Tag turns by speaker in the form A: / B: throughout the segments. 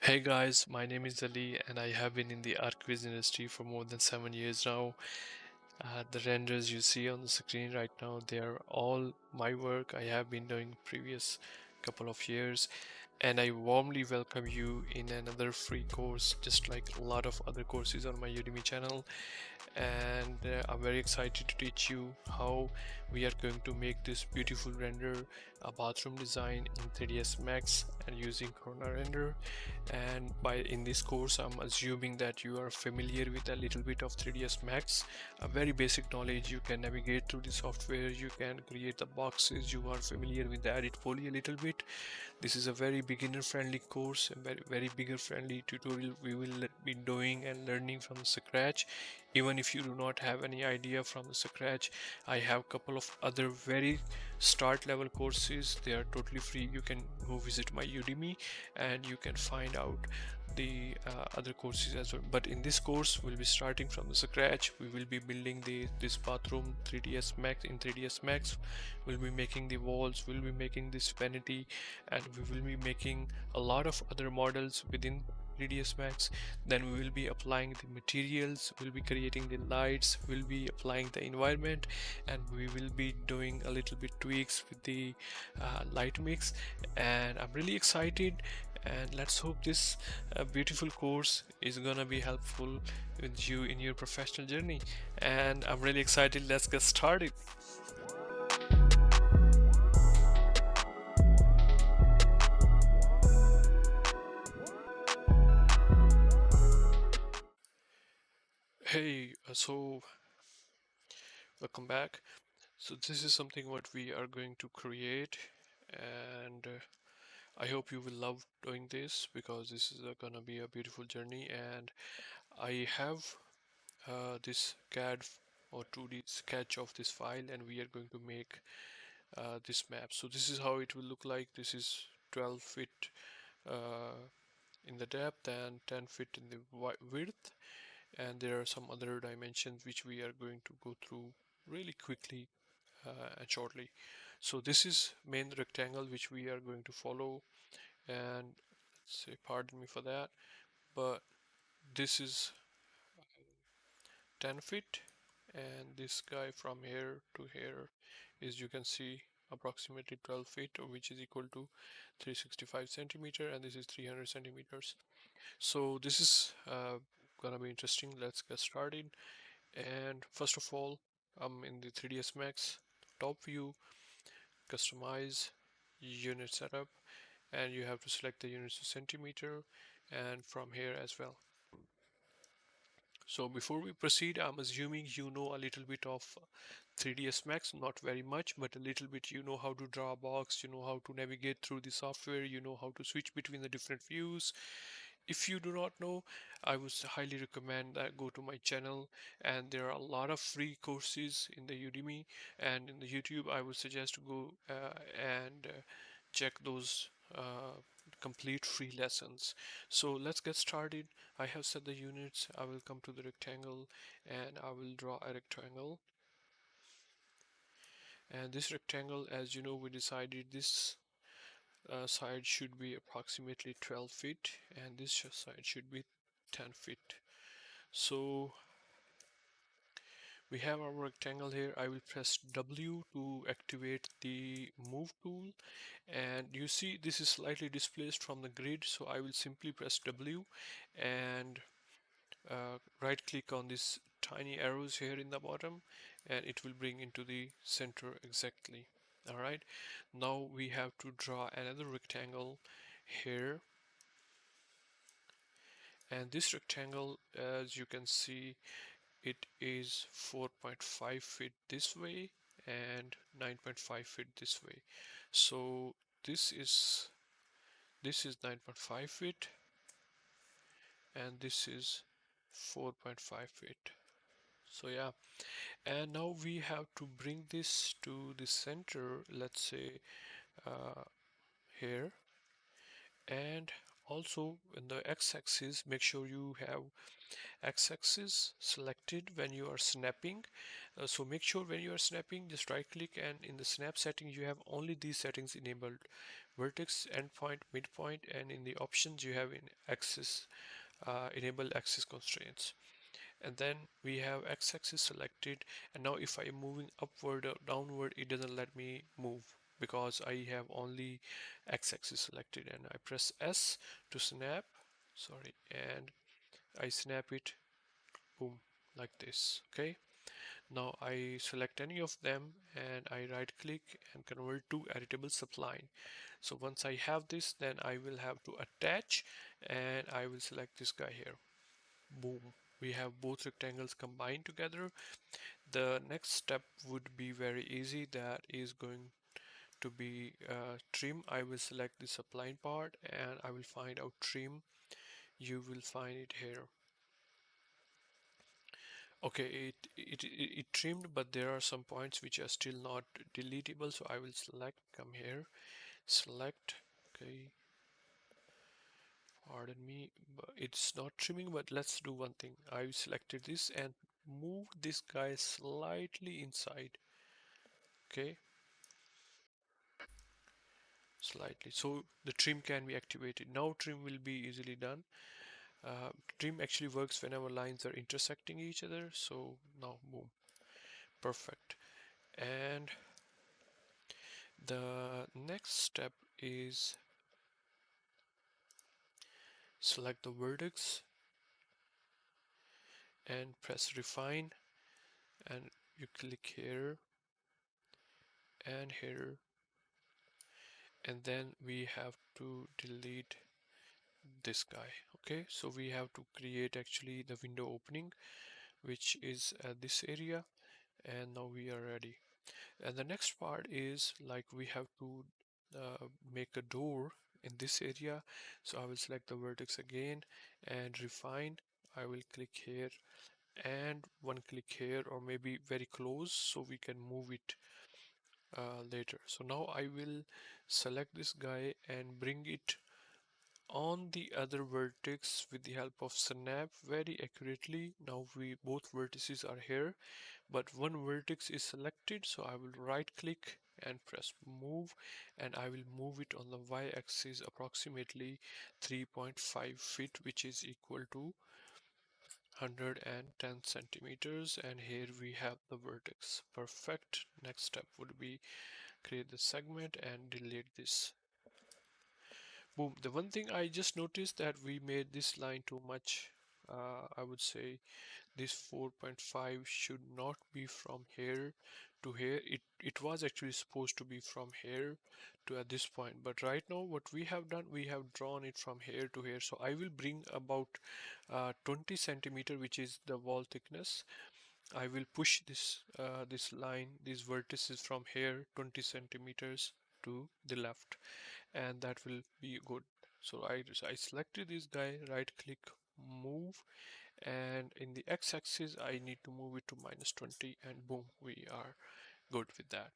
A: Hey guys, my name is Ali and I have been in the art quiz industry for more than 7 years now. The renders you see on the screen right now, they are all my work I have been doing previous couple of years, and I warmly welcome you in another free course just like a lot of other courses on my Udemy channel. And I'm very excited to teach you how we are going to make this beautiful render, a bathroom design in 3ds Max and using Corona render. And by in this course I'm assuming that you are familiar with a little bit of 3ds Max, a very basic knowledge. You can navigate through the software, you can create the boxes, you are familiar with the edit poly a little bit. This is a very beginner friendly course and very beginner friendly tutorial we will be doing and learning from scratch. Even if you do not have any idea from the scratch, I have a couple of other very start level courses. They are totally free. You can go visit my Udemy and you can find out the other courses as well. But in this course we'll be starting from the scratch. We will be building this bathroom 3ds Max in 3ds Max. We'll be making the walls, we'll be making this vanity, and we will be making a lot of other models within 3ds Max. Then we will be applying the materials, we'll be creating the lights, we'll be applying the environment, and we will be doing a little bit tweaks with the light mix. And I'm really excited, and let's hope this beautiful course is gonna be helpful with you in your professional journey. And I'm really excited. Let's get started. Hey, so welcome back. So this is something what we are going to create, and I hope you will love doing this because this is gonna be a beautiful journey. And I have this CAD or 2D sketch of this file, and we are going to make this map. So this is how it will look like. This is 12 feet uh, in the depth and 10 feet in the width, and there are some other dimensions which we are going to go through really quickly and shortly. So this is main rectangle which we are going to follow, and say pardon me for that, but this is 10 feet, and this guy from here to here is, you can see, approximately 12 feet, which is equal to 365 centimeter, and this is 300 centimeters. So this is gonna be interesting. Let's get started. And first of all, I'm in the 3ds Max top view, customize unit setup, and you have to select the units to centimeter, and from here as well. So before we proceed, I'm assuming you know a little bit of 3ds Max, not very much, but a little bit. You know how to draw a box, you know how to navigate through the software, you know how to switch between the different views. If you do not know, I would highly recommend that go to my channel, and there are a lot of free courses in the Udemy and in the YouTube. I would suggest to go and check those complete free lessons. So let's get started. I have set the units. I will come to the rectangle and I will draw a rectangle. And this rectangle, as you know, we decided this side should be approximately 12 feet and this side should be 10 feet. So we have our rectangle here. I will press W to activate the move tool, and you see this is slightly displaced from the grid, so I will simply press W and right click on these tiny arrows here in the bottom, and it will bring into the center exactly. Alright, now we have to draw another rectangle here, and this rectangle, as you can see, it is 4.5 feet this way and 9.5 feet this way. So this is 9.5 feet and this is 4.5 feet. So yeah, and now we have to bring this to the center, let's say here, and also in the x-axis, make sure you have x-axis selected when you are snapping. So make sure when you are snapping, just right click, and in the snap settings you have only these settings enabled: vertex, endpoint, midpoint, and in the options you have in axis, enable axis constraints. And then we have x-axis selected, and now if I am moving upward or downward, it doesn't let me move because I have only x-axis selected. And I press S to snap, sorry, and I snap it, boom, like this. Okay, now I select any of them and I right click and convert to editable spline. So once I have this, then I will have to attach, and I will select this guy here. Boom, we have both rectangles combined together. The next step would be very easy. That is going to be trim. I will select the spline part and I will find out trim. You will find it here. Okay, it trimmed, but there are some points which are still not deletable. So I will select, come here, select. Okay, pardon me, but it's not trimming. But let's do one thing. I selected this and move this guy slightly inside. Okay, slightly, so the trim can be activated. Now trim will be easily done. Trim actually works whenever lines are intersecting each other. So now boom, perfect. And the next step is select the vertex and press refine, and you click here and here, and then we have to delete this guy. Okay, so we have to create actually the window opening, which is at this area, and now we are ready. And the next part is like we have to make a door in this area. So I will select the vertex again and refine. I will click here and one click here, or maybe very close so we can move it later. So now I will select this guy and bring it on the other vertex with the help of snap very accurately. Now we both vertices are here, but one vertex is selected, so I will right click and press move, and I will move it on the y-axis approximately 3.5 feet, which is equal to 110 centimeters. And here we have the vertex. Perfect. Next step would be create the segment and delete this. Boom. The one thing I just noticed that we made this line too much. I would say this 4.5 should not be from here to here. It was actually supposed to be from here to at this point, but right now what we have done, we have drawn it from here to here. So I will bring about 20 centimeter, which is the wall thickness. I will push this line, these vertices from here 20 centimeters to the left, and that will be good. So I selected this guy, right click, move, and in the x-axis I need to move it to -20, and boom, we are good with that.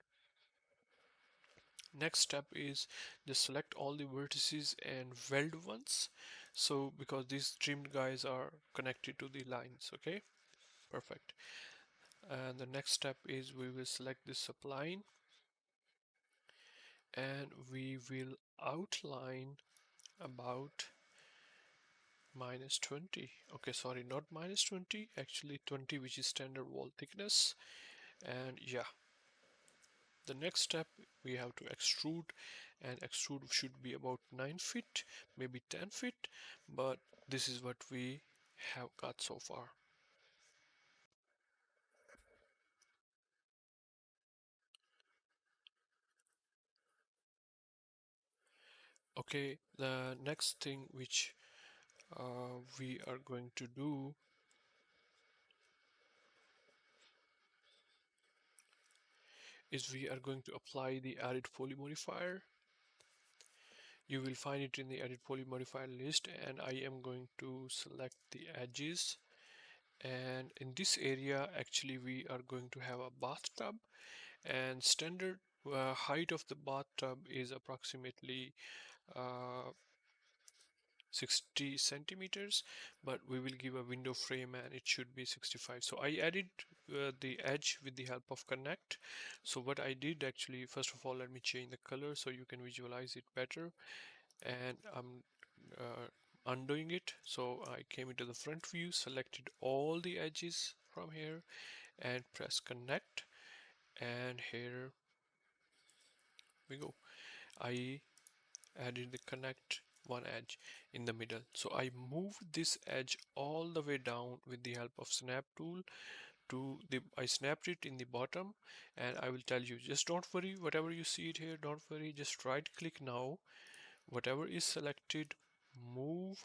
A: Next step is just select all the vertices and weld once, so because these trimmed guys are connected to the lines. Okay, perfect. And the next step is we will select this spline and we will outline about -20. Okay, sorry, not -20, actually 20, which is standard wall thickness. And yeah, the next step, we have to extrude, and extrude should be about 9 feet, maybe 10 feet, but this is what we have got so far. Okay, the next thing which we are going to do is we are going to apply the added poly modifier. You will find it in the edit poly modifier list, and I am going to select the edges. And in this area, actually, we are going to have a bathtub, and standard height of the bathtub is approximately uh, 60 centimeters, but we will give a window frame and it should be 65. So I added the edge with the help of connect. So what I did actually, first of all, let me change the color so you can visualize it better. And I'm undoing it. So I came into the front view, selected all the edges from here and press connect, and here we go. I added the connect one edge in the middle. So I moved this edge all the way down with the help of snap tool to the, I snapped it in the bottom, and I will tell you, just don't worry, whatever you see it here, don't worry, just right click now, whatever is selected, move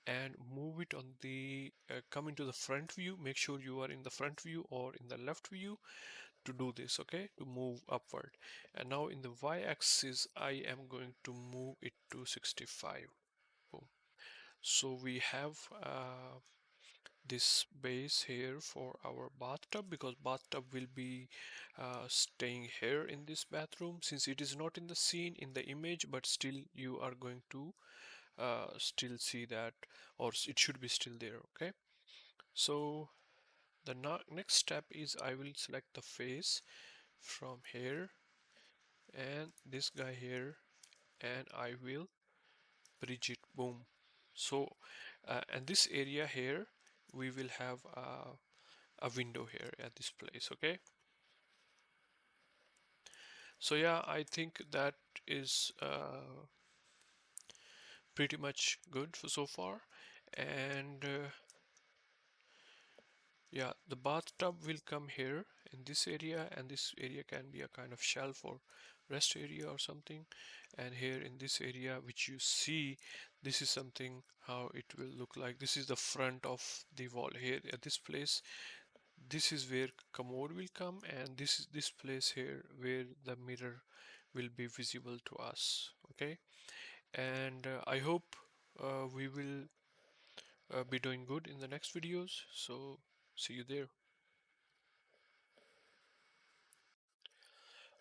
A: and move it on the come into the front view. Make sure you are in the front view or in the left view to do this, okay, to move upward. And now in the y-axis I am going to move it to 65. Boom. So we have this base here for our bathtub, because bathtub will be staying here in this bathroom, since it is not in the scene in the image, but still you are going to still see that, or it should be still there. Okay, so the next step is I will select the face from here and this guy here, and I will bridge it. Boom. So and this area here we will have a window here at this place. Okay, so yeah, I think that is pretty much good for so far. And yeah, the bathtub will come here in this area, and this area can be a kind of shelf or rest area or something. And here in this area which you see, this is something how it will look like. This is the front of the wall here at this place. This is where commode will come, and this is this place here where the mirror will be visible to us. Okay, and I hope we will be doing good in the next videos, so see you there.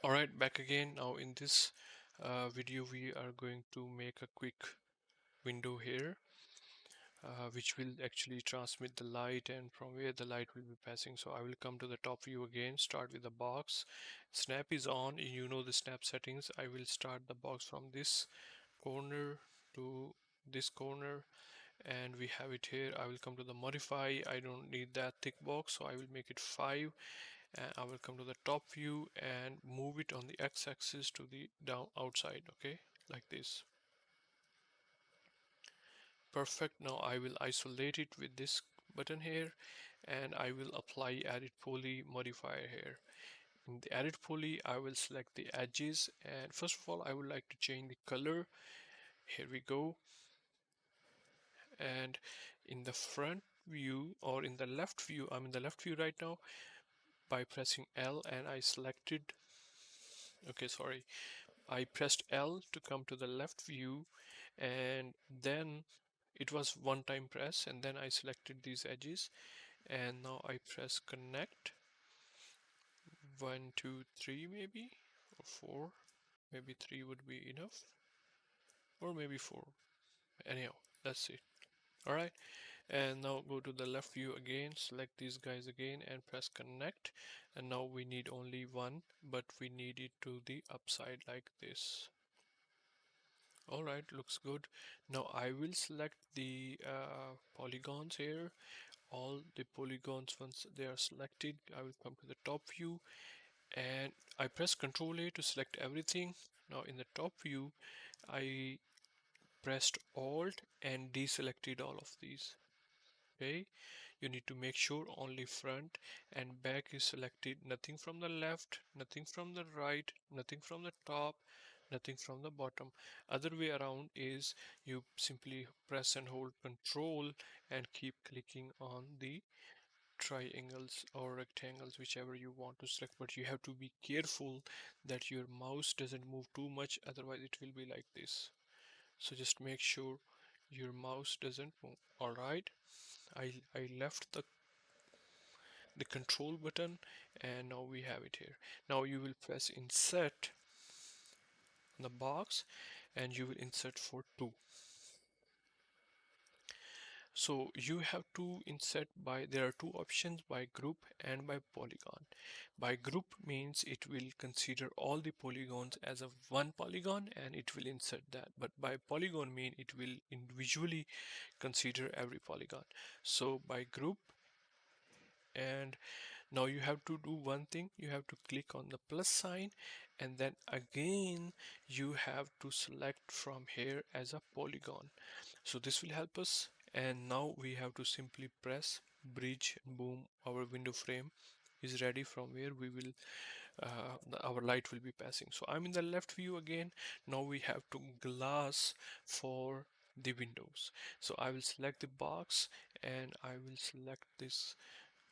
A: Alright, back again. Now in this video we are going to make a quick window here, which will actually transmit the light and from where the light will be passing. So I will come to the top view again, start with the box. Snap is on, you know the snap settings. I will start the box from this corner to this corner, and we have it here. I will come to the modify. I don't need that thick box, so I will make it 5, and I will come to the top view and move it on the x-axis to the down outside. Okay, like this. Perfect. Now I will isolate it with this button here, and I will apply added poly modifier here. In the added poly I will select the edges, and first of all I would like to change the color. Here we go. And in the front view, or in the left view, I'm in the left view right now, by pressing L, and I selected, okay, sorry, I pressed L to come to the left view, and then it was one time press, and then I selected these edges, and now I press connect. 1 2 3 maybe, or 4, maybe 3 would be enough, or maybe 4. Anyhow, that's it. All right, and now go to the left view again, select these guys again and press connect, and now we need only one, but we need it to the upside like this. All right, looks good. Now I will select the polygons here, all the polygons. Once they are selected, I will come to the top view and I press Ctrl A to select everything. Now in the top view I pressed Alt and deselected all of these. Okay, you need to make sure only front and back is selected, nothing from the left, nothing from the right, nothing from the top, nothing from the bottom. Other way around is you simply press and hold Control and keep clicking on the triangles or rectangles, whichever you want to select, but you have to be careful that your mouse doesn't move too much, otherwise it will be like this. So just make sure your mouse doesn't move. All right, I left the control button, and now we have it here. Now you will press insert on the box and you will insert for 2. So you have to insert by, there are two options, by group and by polygon. By group means it will consider all the polygons as a one polygon and it will insert that. But by polygon mean it will individually consider every polygon. So by group, and now you have to do one thing, you have to click on the plus sign and then again you have to select from here as a polygon. So this will help us, and now we have to simply press bridge, boom, our window frame is ready from where we will our light will be passing. So I'm in the left view again. Now we have to glass for the windows. So I will select the box and I will select this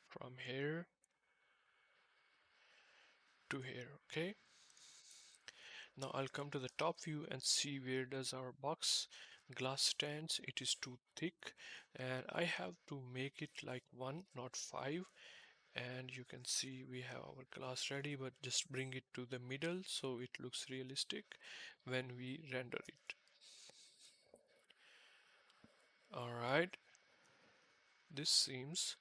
A: from here to here. Okay, now I'll come to the top view and see where does our box glass stands. It is too thick and I have to make it like 1, not 5. And you can see we have our glass ready, but just bring it to the middle so it looks realistic when we render it. Alright, this seems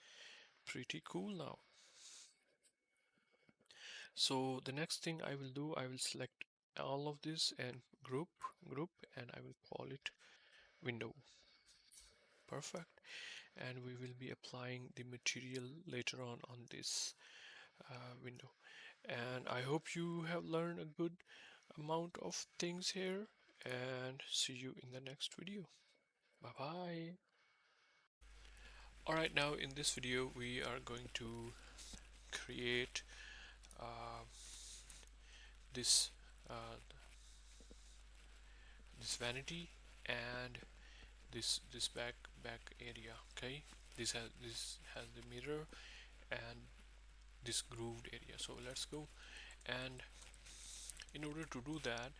A: pretty cool now. So the next thing I will do, I will select all of this and group, and I will call it window. Perfect. And we will be applying the material later on this window. And I hope you have learned a good amount of things here, and see you in the next video. Bye bye. Alright, now in this video we are going to create uh, this uh, this vanity and this back area. Okay, this has the mirror and this grooved area. So let's go, and in order to do that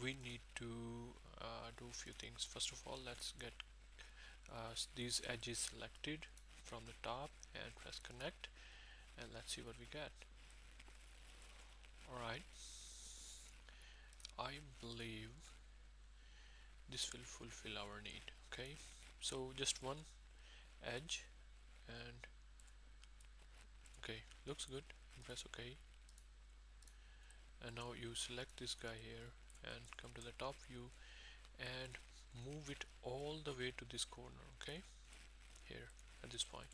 A: we need to do a few things. First of all, let's get these edges selected from the top and press connect, and let's see what we get. Alright, I believe this will fulfill our need. Okay, so just one edge, and okay, looks good. Press OK, and now you select this guy here and come to the top view and move it all the way to this corner. Okay, here at this point,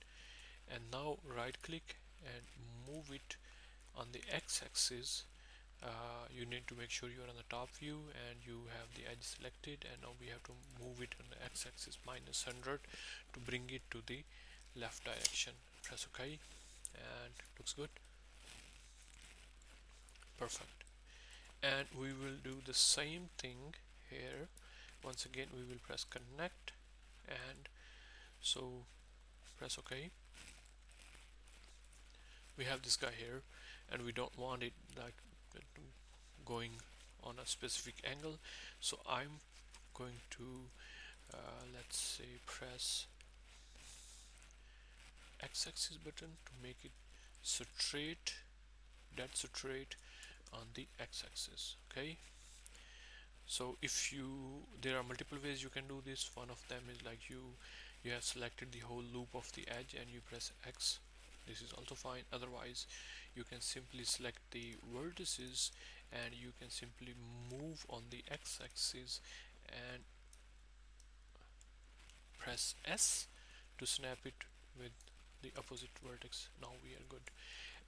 A: and now right click and move it on the x-axis. You need to make sure you are on the top view and you have the edge selected, and now we have to move it on the x-axis -100 to bring it to the left direction. Press OK, and looks good. Perfect. And we will do the same thing here. Once again we will press connect, and so press OK. We have this guy here and we don't want it like going on a specific angle, so I'm going to let's say press x-axis button to make it straight, dead straight on the x-axis. Okay, so if you, there are multiple ways you can do this. One of them is like you have selected the whole loop of the edge and you press X. This is also fine. Otherwise you can simply select the vertices and you can simply move on the x-axis and press S to snap it with the opposite vertex. Now we are good,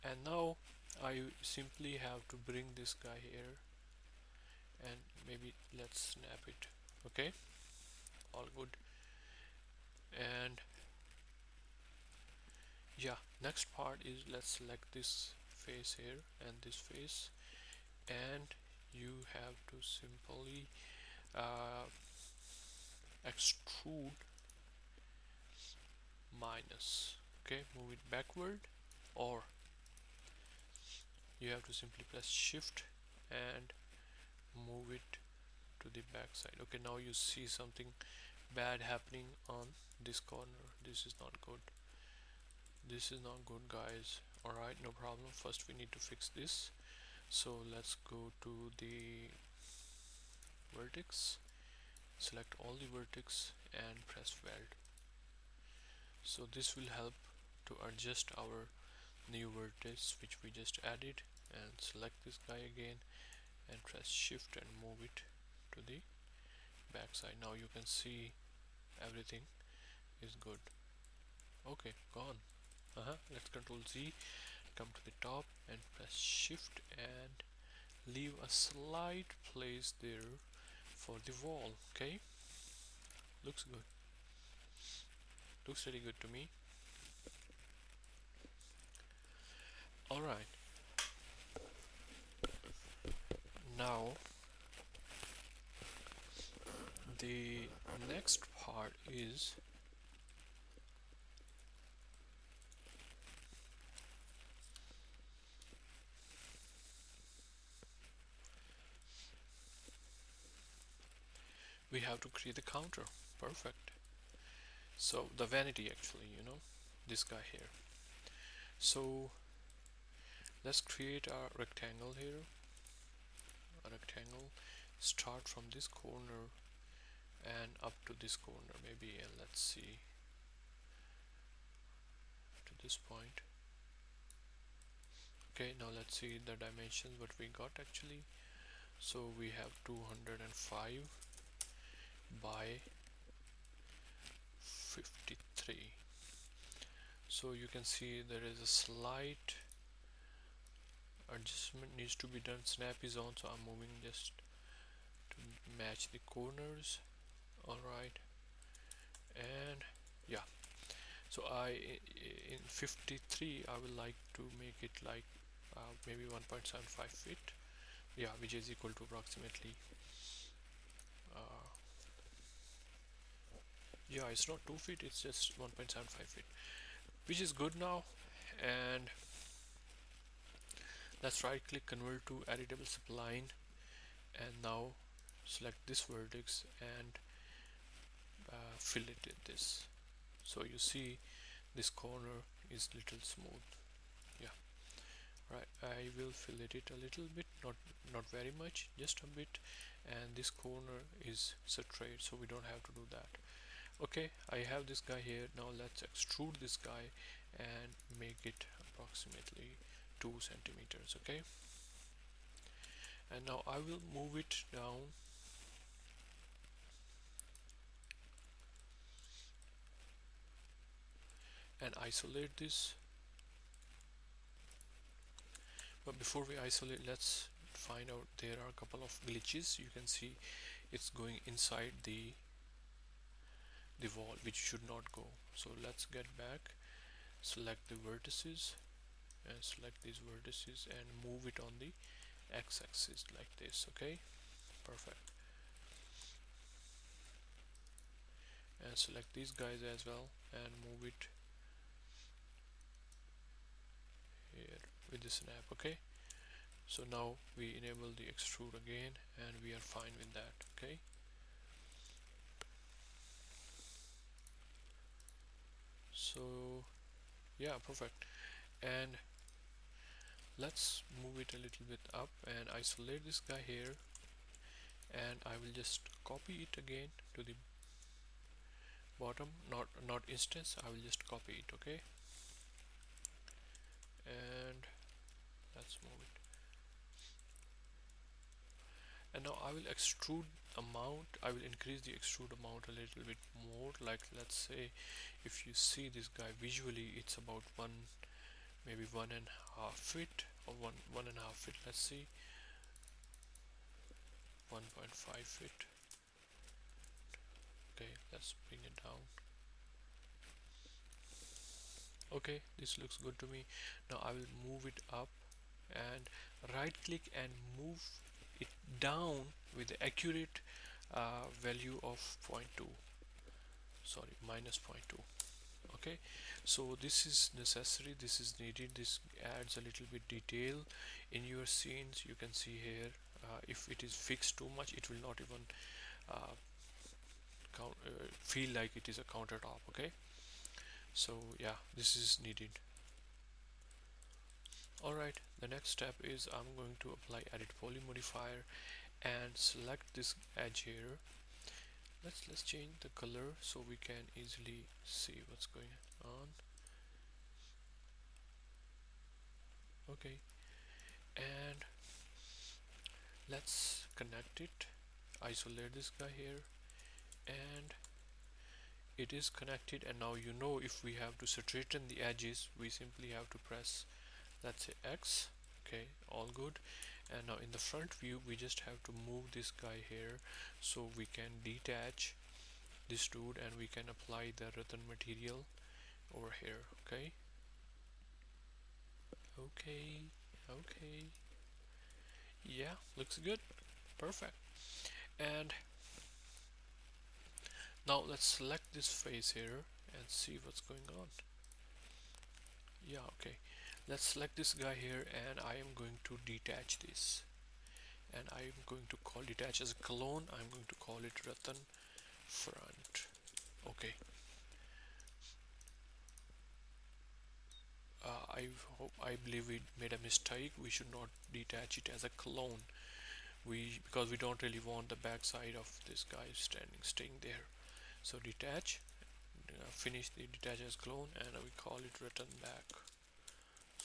A: and now I simply have to bring this guy here and maybe let's snap it. Okay, all good. And yeah, next part is let's select this face here and this face, and you have to simply extrude minus. Okay, move it backward, or you have to simply press shift and move it to the back side. Okay, now you see something bad happening on this corner. This is not good. This is not good, guys. Alright, no problem. First we need to fix this. So let's go to the vertex, select all the vertex and press weld. So this will help to adjust our new vertex which we just added, and select this guy again and press shift and move it to the back side. Now you can see everything is good. Okay, gone. Let's control Z, come to the top and press shift and leave a slight place there for the wall. Okay, looks good, looks really good to me. Alright, now the next part is we have to create the counter. Perfect. So the vanity, actually, this guy here. So let's create a rectangle here, a rectangle, start from this corner and up to this corner maybe, and let's see, to this point. Okay, now let's see the dimensions what we got actually. So we have 205 by 53. So you can see there is a slight adjustment needs to be done. Snap is on, so I'm moving just to match the corners. Alright, and yeah, so in 53 I would like to make it like maybe 1.75 feet, yeah, which is equal to approximately yeah, it's not 2 feet, it's just 1.75 feet, which is good now. And let's right click, convert to editable spline, and now select this vertex and fill it in this. So you see this corner is little smooth. Yeah, right, I will fill it a little bit, not very much, just a bit, and this corner is straight, so we don't have to do that. Okay, I have this guy here. Now let's extrude this guy and make it approximately 2 centimeters. Okay, and now I will move it down and isolate this. But before we isolate, let's find out, there are a couple of glitches. You can see it's going inside the wall, which should not go. So let's get back, select the vertices and select these vertices and move it on the x-axis like this. Okay, perfect. And select these guys as well and move it here with the snap. Okay, so now we enable the extrude again and we are fine with that. Okay, so yeah, perfect. And let's move it a little bit up and isolate this guy here, and I will just copy it again to the bottom, not instance, I will just copy it. Okay, and let's move it, and now I will extrude amount, I will increase the extrude amount a little bit more. Like, let's say if you see this guy visually, it's about maybe 1.5 feet or one and a half feet. Let's see, 1.5 feet. Okay, let's bring it down. Okay, this looks good to me. Now I will move it up and right click and move it down with the accurate value of 0.2, sorry, minus 0.2. Okay, so this is necessary, this is needed, this adds a little bit detail in your scenes. You can see here, if it is fixed too much, it will not even uh, feel like it is a countertop. Okay, so yeah, this is needed. Alright, the next step is I'm going to apply edit poly modifier and select this edge here Let's change the color so we can easily see what's going on. Okay, and let's connect it, isolate this guy here, and it is connected. And now you know, if we have to straighten the edges, we simply have to press, let's say, X. Okay, all good. And now in the front view, we just have to move this guy here so we can detach this dude and we can apply the rattan material over here. Okay, okay, okay, yeah, looks good, perfect. And now let's select this face here and see what's going on. Yeah, okay, let's select this guy here, and I am going to detach this, and I'm going to call detach as a clone. I'm going to call it rattan front. Okay, I believe we made a mistake. We should not detach it as a clone, because we don't really want the back side of this guy staying there. So detach, finish the detach as clone, and we call it return back,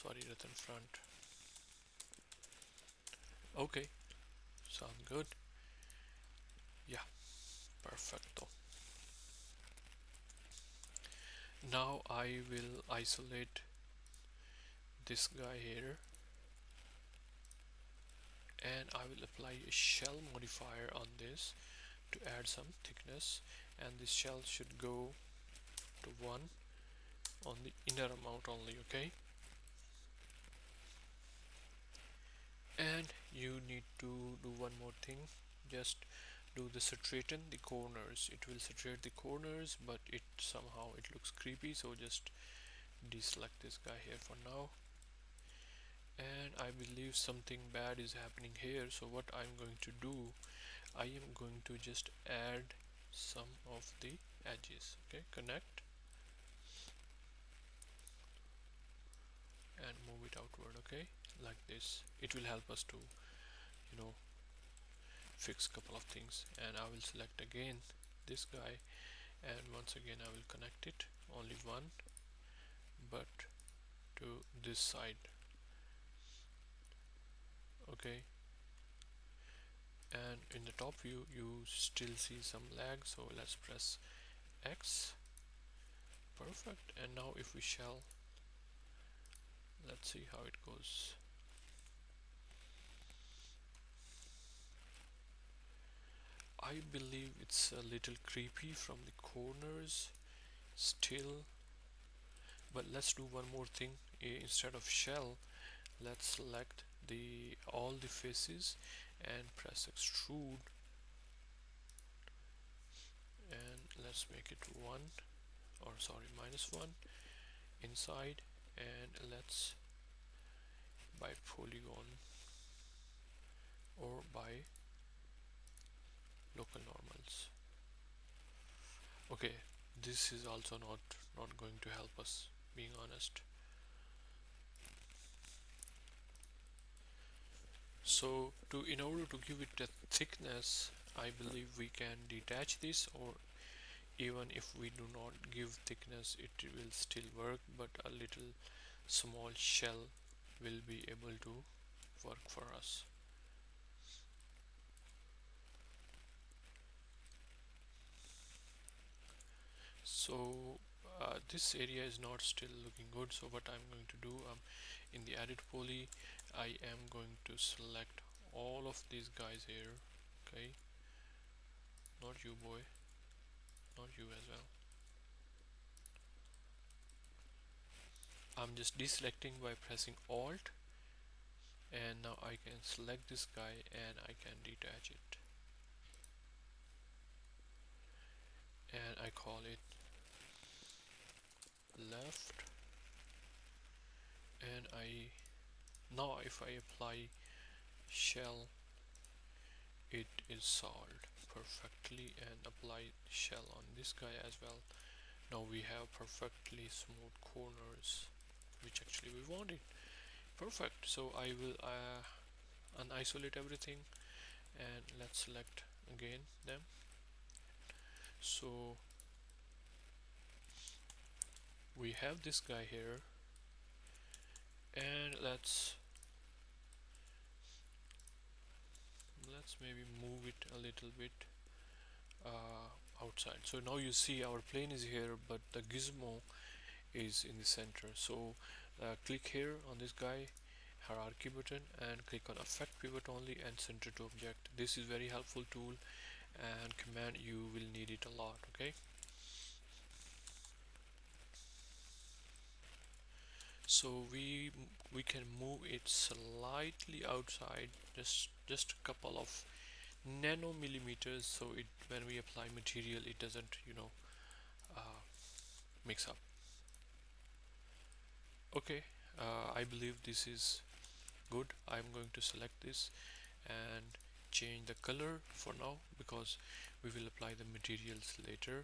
A: sorry, return front. Okay, sound good. Yeah, perfecto. Now I will isolate this guy here, and I will apply a shell modifier on this to add some thickness, and this shell should go to 1 on the inner amount only. Okay, and you need to do one more thing. Just do the straighten the corners. It will straighten the corners, but it somehow it looks creepy, so just deselect this guy here for now. And I believe something bad is happening here, so what I'm going to do, I am going to just add some of the edges. Okay, connect and move it outward. Okay, like this. It will help us to, you know, fix couple of things. And I will select again this guy, and once again I will connect it, only one, but to this side. Okay, and in the top view you still see some lag, so let's press X. Perfect. And now if we shall, let's see how it goes. I believe it's a little creepy from the corners still, but let's do one more thing. Instead of shell, let's select the all the faces and press extrude, and let's make it 1, or sorry, -1 inside, and let's by polygon or by local normals. Okay, this is also not going to help us, being honest. So in order to give it a thickness, I believe we can detach this, or even if we do not give thickness, it will still work, but a little small shell will be able to work for us. So this area is not still looking good, so what I'm going to do, in the edit poly, I am going to select all of these guys here. Okay, not you, boy, not you as well. I'm just deselecting by pressing Alt, and now I can select this guy and I can detach it, and I call it left, and now if I apply shell, it is solved perfectly, and apply shell on this guy as well. Now we have perfectly smooth corners, which actually we wanted. Perfect. So I will unisolate everything, and let's select again them, So we have this guy here, and let's maybe move it a little bit outside. So now you see our plane is here, but the gizmo is in the center. So click here on this guy, hierarchy button, and click on effect pivot only and center to object. This is very helpful tool and command, you will need it a lot. Okay, so we can move it slightly outside, just a couple of nanomillimeters, so it when we apply material it doesn't uh, mix up. Okay, I believe this is good. I'm going to select this and change the color for now, because we will apply the materials later,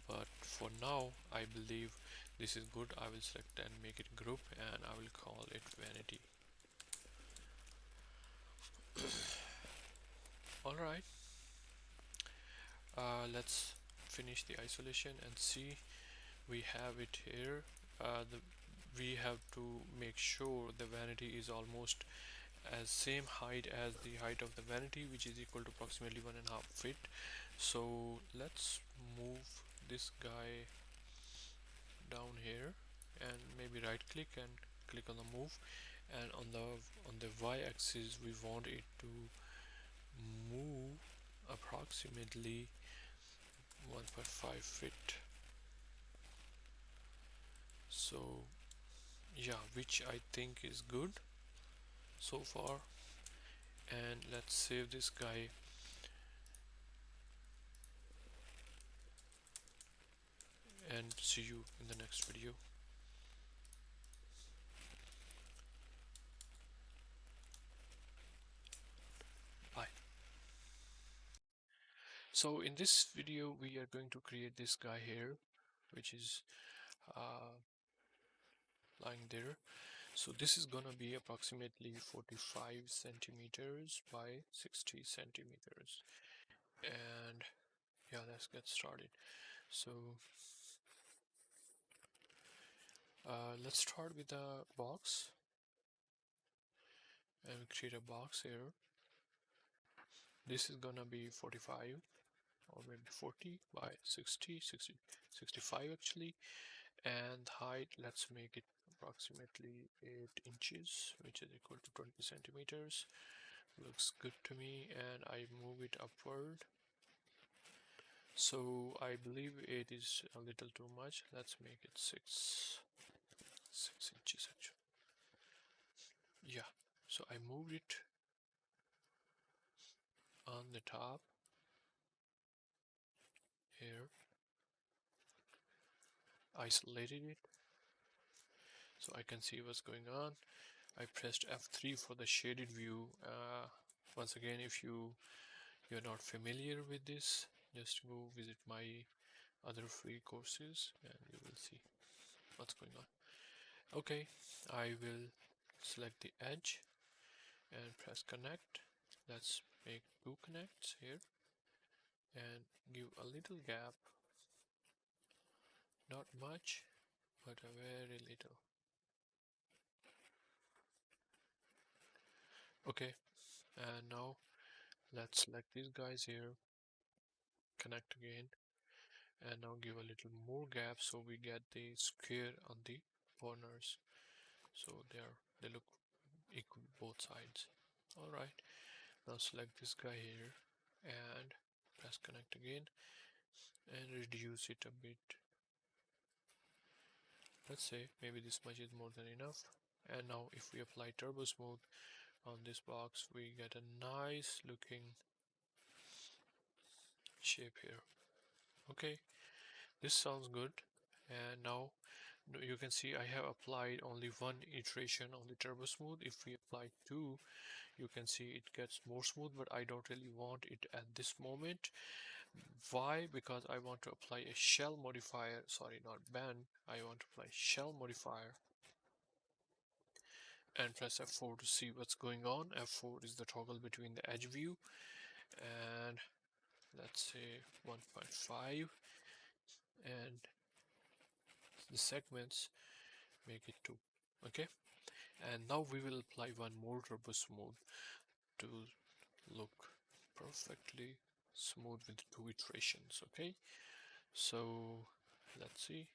A: but for now I believe this is good. I will select and make it group, and I will call it Vanity. All right, let's finish the isolation and see. We have it here. We have to make sure the vanity is almost as same height as the height of the vanity, which is equal to approximately 1.5 feet. So let's move this guy down here, and maybe right click and click on the move, and on the y-axis we want it to move approximately 1.5 feet. So yeah, which I think is good so far. And let's save this guy, and see you in the next video. Bye. So in this video we are going to create this guy here, which is uh, lying there. So this is gonna be approximately 45 centimeters by 60 centimeters. And yeah, let's get started. So let's start with the box, and we create a box here. This is gonna be 45 or maybe 40 by 60, 65 actually. And height, let's make it approximately 8 inches, which is equal to 20 centimeters. Looks good to me, and I move it upward. So I believe it is a little too much. Let's make it 6 inches actually. Yeah, so I moved it on the top here, isolated it so I can see what's going on. I pressed F3 for the shaded view. Once again, if you're not familiar with this, just go visit my other free courses and you will see what's going on. Okay, I will select the edge and press connect. Let's make 2 connects here and give a little gap, not much but a very little. Okay, and now let's select these guys here, connect again, and now give a little more gap so we get the square on the corners, so they look equal both sides. All right, now select this guy here and press connect again and reduce it a bit. Let's say maybe this much is more than enough. And now if we apply turbo smooth on this box, we get a nice looking shape here. Okay, this sounds good. And now you can see I have applied only one iteration on the turbo smooth. If we apply two, you can see it gets more smooth, but I don't really want it at this moment. Why? Because I want to apply a shell modifier, sorry, not bend, I want to apply shell modifier, and press F4 to see what's going on. F4 is the toggle between the edge view, and let's say 1.5, and the segments make it 2. Okay, and now we will apply one more turbo smooth to look perfectly smooth with 2 iterations. Okay, so let's see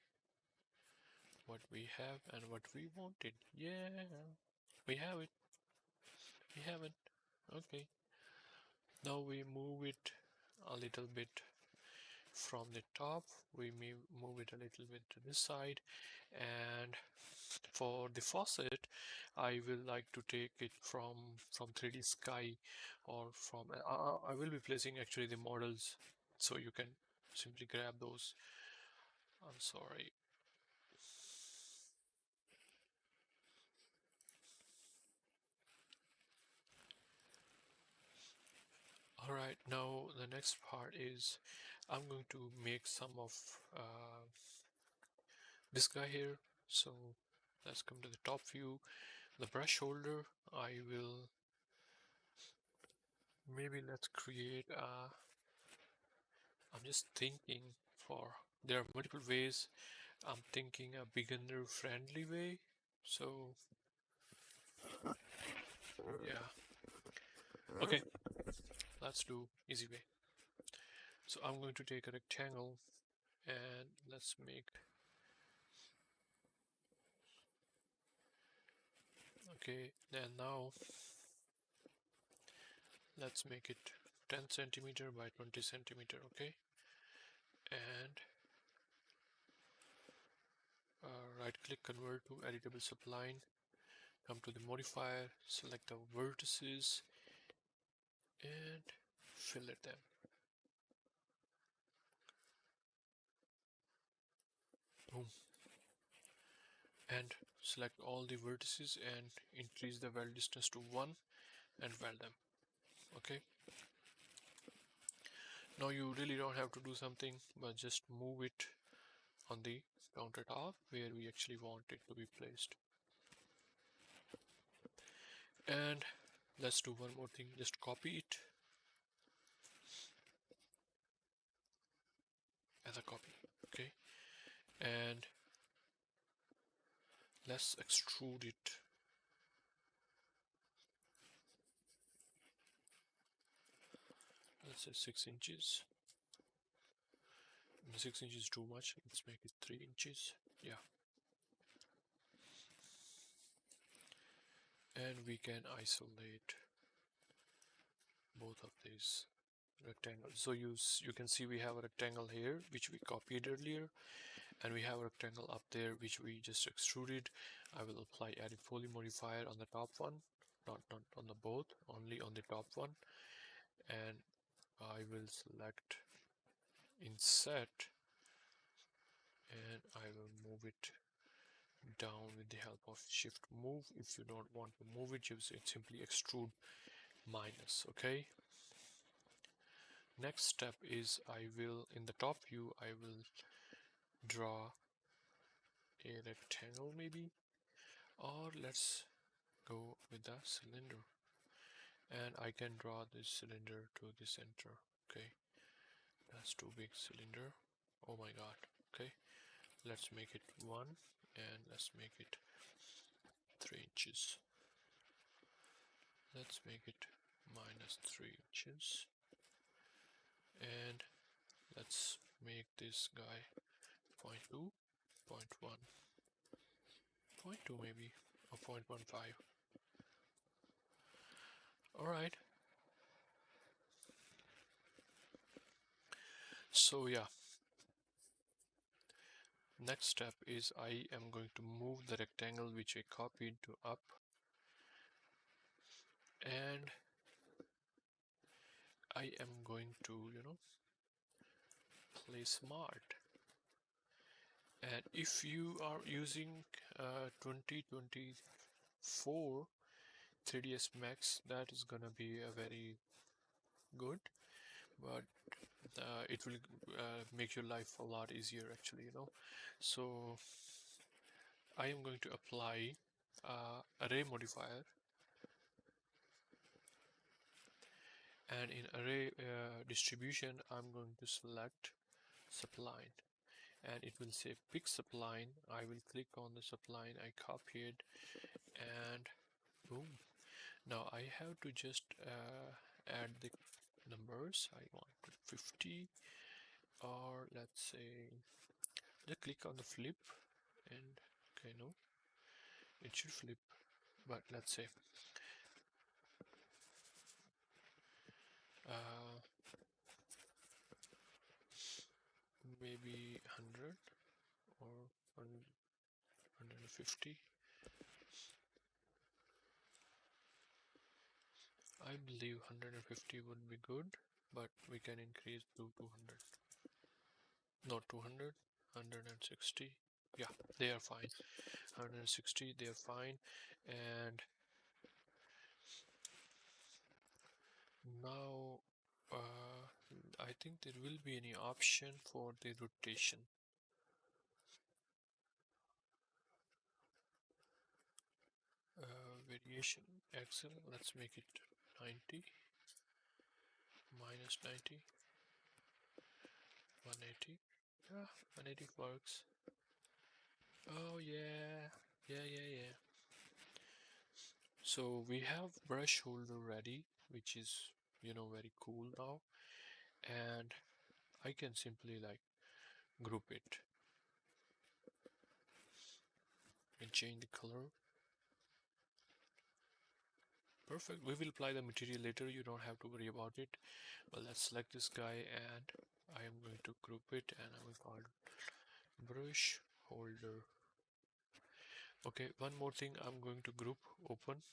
A: what we have and what we wanted. Yeah, we have it. We have it. Okay, now we move it a little bit from the top. We may move it a little bit to this side, and for the faucet I will like to take it from 3D Sky, or from I will be placing actually the models so you can simply grab those. I'm sorry. Alright, now the next part is I'm going to make some of this guy here. So let's come to the top view. The brush holder, I will maybe let's create a, I'm just thinking for, there are multiple ways. I'm thinking a beginner friendly way. So yeah, okay, let's do easy way. So I'm going to take a rectangle and let's make, okay, then now let's make it 10 centimeter by 20 centimeter. Okay, and right click, convert to editable subline, come to the modifier, select the vertices and fillet them. Boom. And select all the vertices and increase the weld distance to 1 and weld them. Okay, now you really don't have to do something, but just move it on the countertop where we actually want it to be placed. And let's do one more thing, just copy it as a copy. Okay, and let's extrude it. Let's say 6 inches. 6 inches is too much, let's make it 3 inches. Yeah, and we can isolate both of these rectangles. So you can see we have a rectangle here which we copied earlier, and we have a rectangle up there which we just extruded. I will apply edit poly modifier on the top one, not on the both, only on the top one, and I will select inset and I will move it down with the help of shift move. If you don't want to move it, you simply extrude minus. Okay, next step is I will, in the top view, I will draw a rectangle maybe, or let's go with the cylinder, and I can draw this cylinder to the center. Okay, that's too big cylinder. Oh my god. Okay, let's make it 1 and let's make it 3 inches. Let's make it minus 3 inches, and let's make this guy 0.2, 0.1, 0.2 maybe, or 0.15. Alright, so yeah, next step is I am going to move the rectangle which I copied to up, and I am going to, play smart. And if you are using 2024 3ds Max, that is gonna be a very good, but it will make your life a lot easier actually, so I am going to apply array modifier. And in array distribution, I'm going to select subline, and it will say pick subline. I will click on the subline, I copy it, and boom. Now I have to just add the numbers. I want 50, or let's say, just click on the flip, and okay, no, it should flip, but let's say uh, maybe 100 or 150. I believe 150 would be good, but we can increase to 200. Not 200, 160. Yeah, they are fine. 160, they are fine. And now I think there will be any option for the rotation. Variation axle, let's make it 90, minus 90, 180. Yeah, 180 works. Oh yeah, yeah. So we have brush holder ready, which is, very cool now. And I can simply like group it and change the color. Perfect. We will apply the material later, you don't have to worry about it. But let's select this guy, and I am going to group it, and I will call it brush holder. Okay, one more thing, I'm going to group open.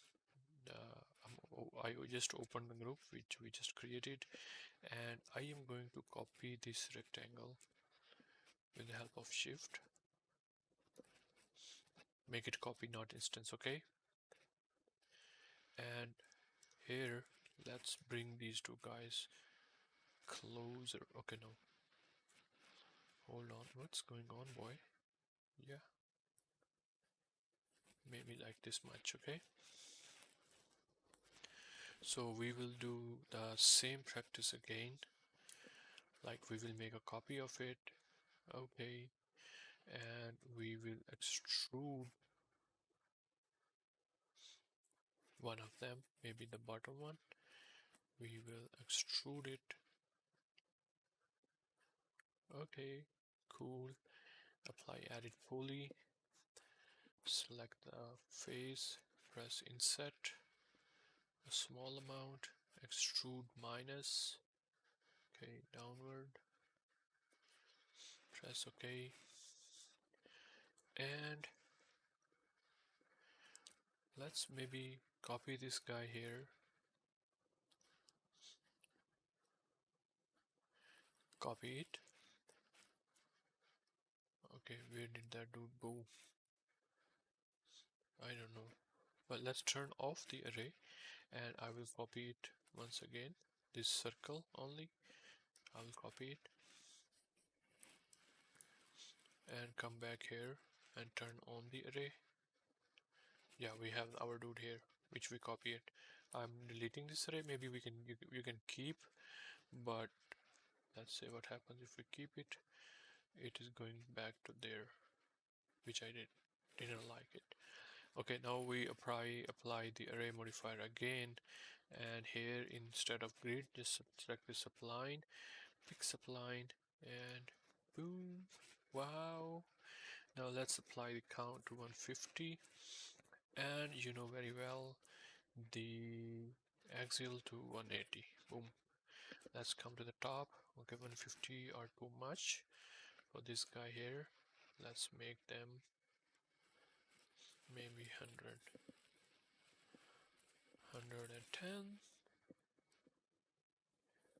A: I just opened the group which we just created, and I am going to copy this rectangle with the help of shift. Make it copy, not instance, okay? And here, let's bring these two guys closer. Okay, no. Hold on, what's going on, boy? Yeah. Maybe like this much, okay? So we will do the same practice again. Like we will make a copy of it. Okay. And we will extrude one of them, maybe the bottom one. We will extrude it. Okay, cool. Apply added poly. Select the face, press inset, a small amount, extrude minus. Okay, downward. Press OK. And let's maybe copy this guy here. Copy it. Okay, where did that dude go? I don't know. But let's turn off the array, and I will copy it once again. This circle only. I will copy it and come back here and turn on the array. Yeah, we have our dude here, which we copied. I'm deleting this array. Maybe you can keep, but let's say what happens if we keep it. It is going back to there, which I didn't like it. Okay, now we apply the array modifier again, and here instead of grid, just select the subline, pick subline, and boom. Wow. Now let's apply the count to 150, and you know very well the axial to 180. Boom. Let's come to the top. Okay, 150 are too much for this guy here. Let's make them maybe 100, 110.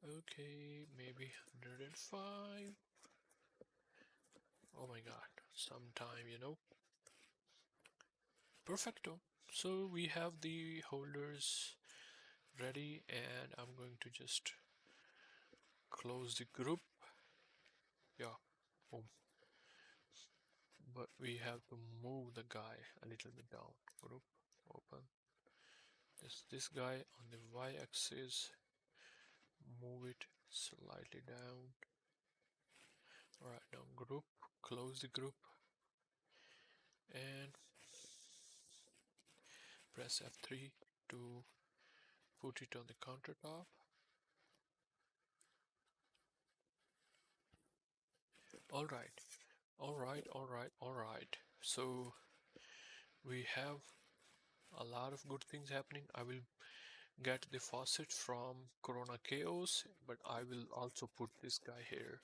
A: Okay, maybe 105. Oh my god, sometime, Perfecto. So we have the holders ready, and I'm going to just close the group. Yeah, boom. But we have to move the guy a little bit down. Group, open. This guy on the y-axis. move it slightly down. Alright, now group, close the group and press F3 to put it on the countertop. Alright, alright. So we have a lot of good things happening. I will get the faucet from Corona Chaos, but I will also put this guy here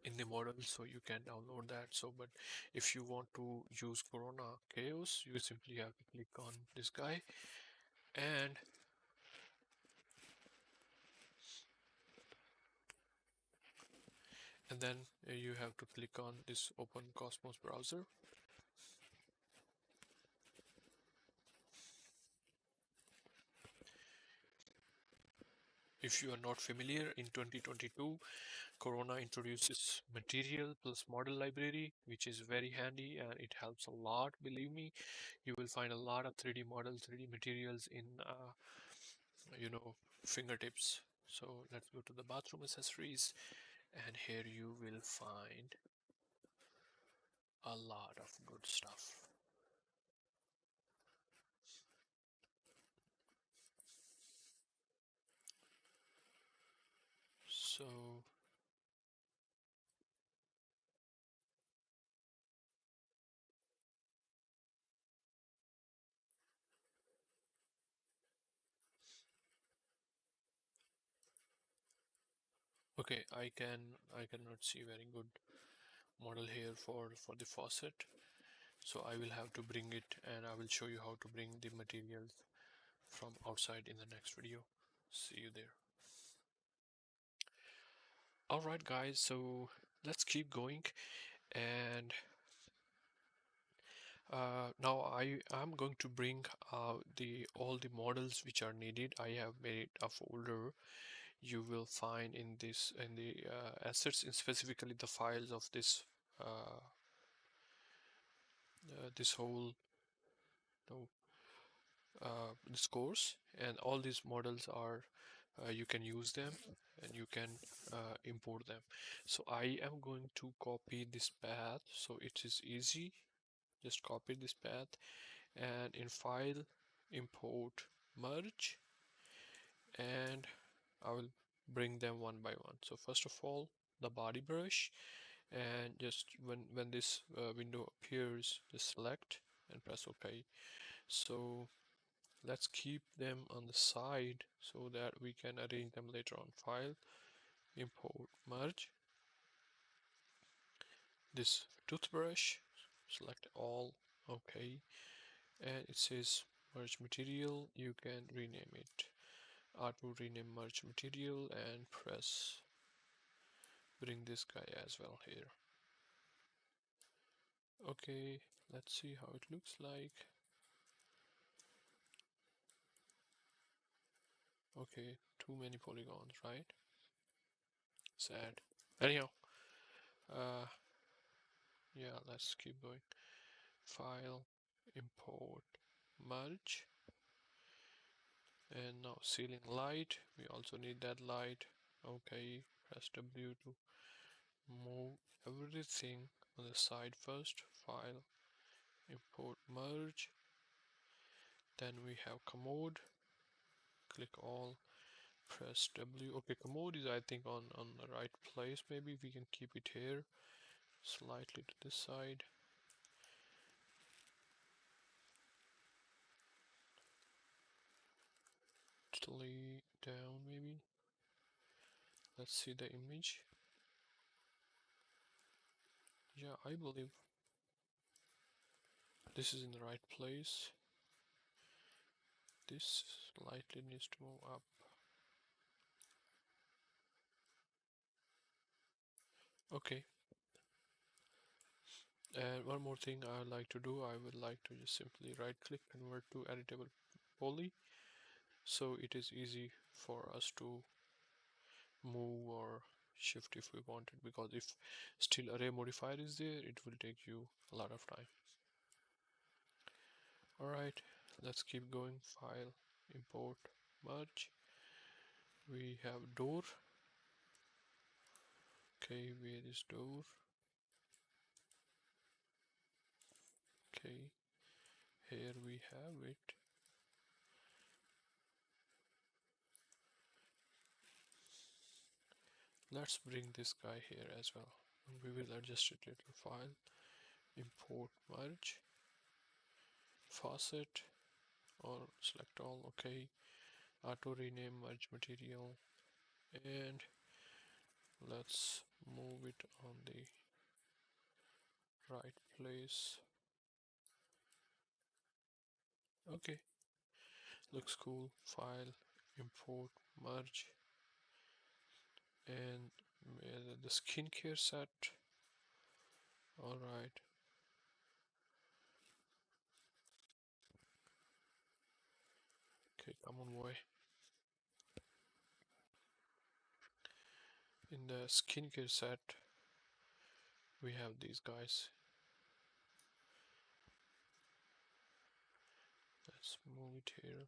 A: in the model so you can download that. So but if you want to use Corona Chaos, you simply have to click on this guy and then you have to click on this open Cosmos browser. If you are not familiar, in 2022 Corona introduces material plus model library, which is very handy and it helps a lot. Believe me, you will find a lot of 3D models, 3D materials in you know, fingertips. So let's go to the bathroom accessories, and here you will find a lot of good stuff. So okay, I cannot see very good model here for the faucet, so I will have to bring it and I will show you how to bring the materials from outside in the next video. See you there. Alright guys, so let's keep going, and now I am going to bring the all the models which are needed. I have made a folder you will find in this in the assets, and specifically the files of this this whole no, this course, and all these models are you can use them and you can import them. So I am going to copy this path so it is easy. Just copy this path and in file import merge, and I will bring them one by one. So first of all, the body brush, and just when this window appears, just select and press OK. So let's keep them on the side so that we can arrange them later on. File import merge, this toothbrush, select all, OK, and it says merge material. You can rename it auto rename merge material and press bring this guy as well here. Okay, let's see how it looks like. Okay, too many polygons, right? Sad. Anyhow, uh, yeah, let's keep going. File, import, merge, and now ceiling light. We also need that light. Okay, press W to move everything on the side first. File, import, merge. Then we have commode. Click all. Press W. Okay, commode is I think on the right place. Maybe we can keep it here, slightly to this side. Slightly down maybe. Let's see the image. Yeah, I believe this is in the right place. This slightly needs to move up. Okay. And one more thing I would like to do, I would like to just simply right click, convert to editable poly, so it is easy for us to move or shift if we wanted, because if still array modifier is there, it will take you a lot of time. Alright, let's keep going. File, import, merge. We have door. Okay, where is door? Okay, here we have it. Let's bring this guy here as well. We will adjust it little. File, import, merge, faucet, or select all. Okay, auto rename, merge material, and let's move it on the right place. Okay, looks cool. File, import, merge, and the skincare set. All right. Okay, come on, boy. In the skincare set, we have these guys. Let's move it here.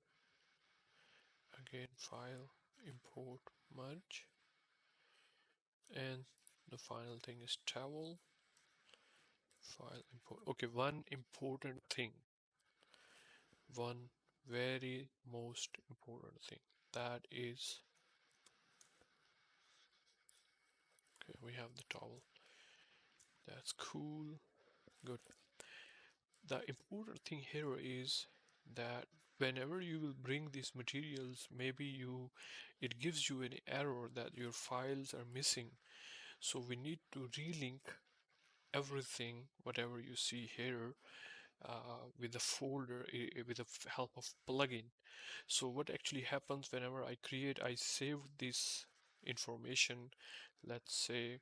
A: Again, file, import, merge, and the final thing is towel. File, import. Okay, one important thing, one very most important thing, that is, okay, we have the towel. That's cool. Good. The important thing here is that whenever you will bring these materials, maybe it gives you an error that your files are missing. So we need to relink everything, whatever you see here, with the folder, with the help of plugin. So what actually happens whenever I save this information, let's say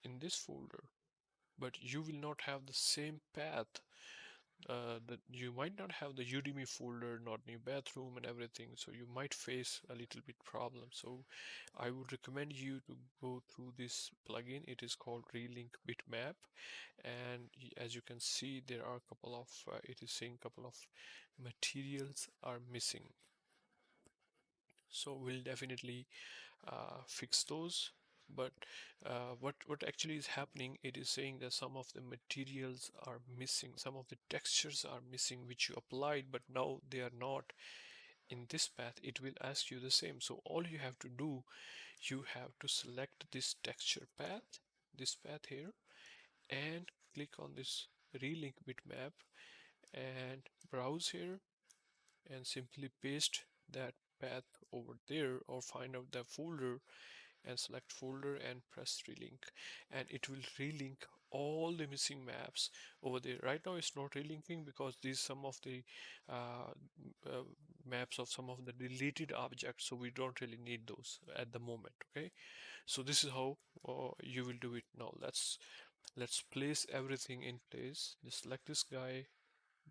A: in this folder, but you will not have the same path. That you might not have the Udemy folder, not new bathroom and everything, so you might face a little bit problem. So I would recommend you to go through this plugin. It is called Relink Bitmap, and as you can see, there are a couple of it is saying couple of materials are missing. So we'll definitely fix those. But what actually is happening, it is saying that some of the materials are missing, some of the textures are missing which you applied, but now they are not in this path. It will ask you the same. So all you have to do, you have to select this texture path, this path here, and click on this relink bitmap and browse here and simply paste that path over there, or find out the folder and select folder and press relink, and it will relink all the missing maps over there. Right now it's not relinking because these some of the uh, uh, maps of some of the deleted objects, so we don't really need those at the moment. Okay, so this is how you will do it. Now let's place everything in place. Just select this guy,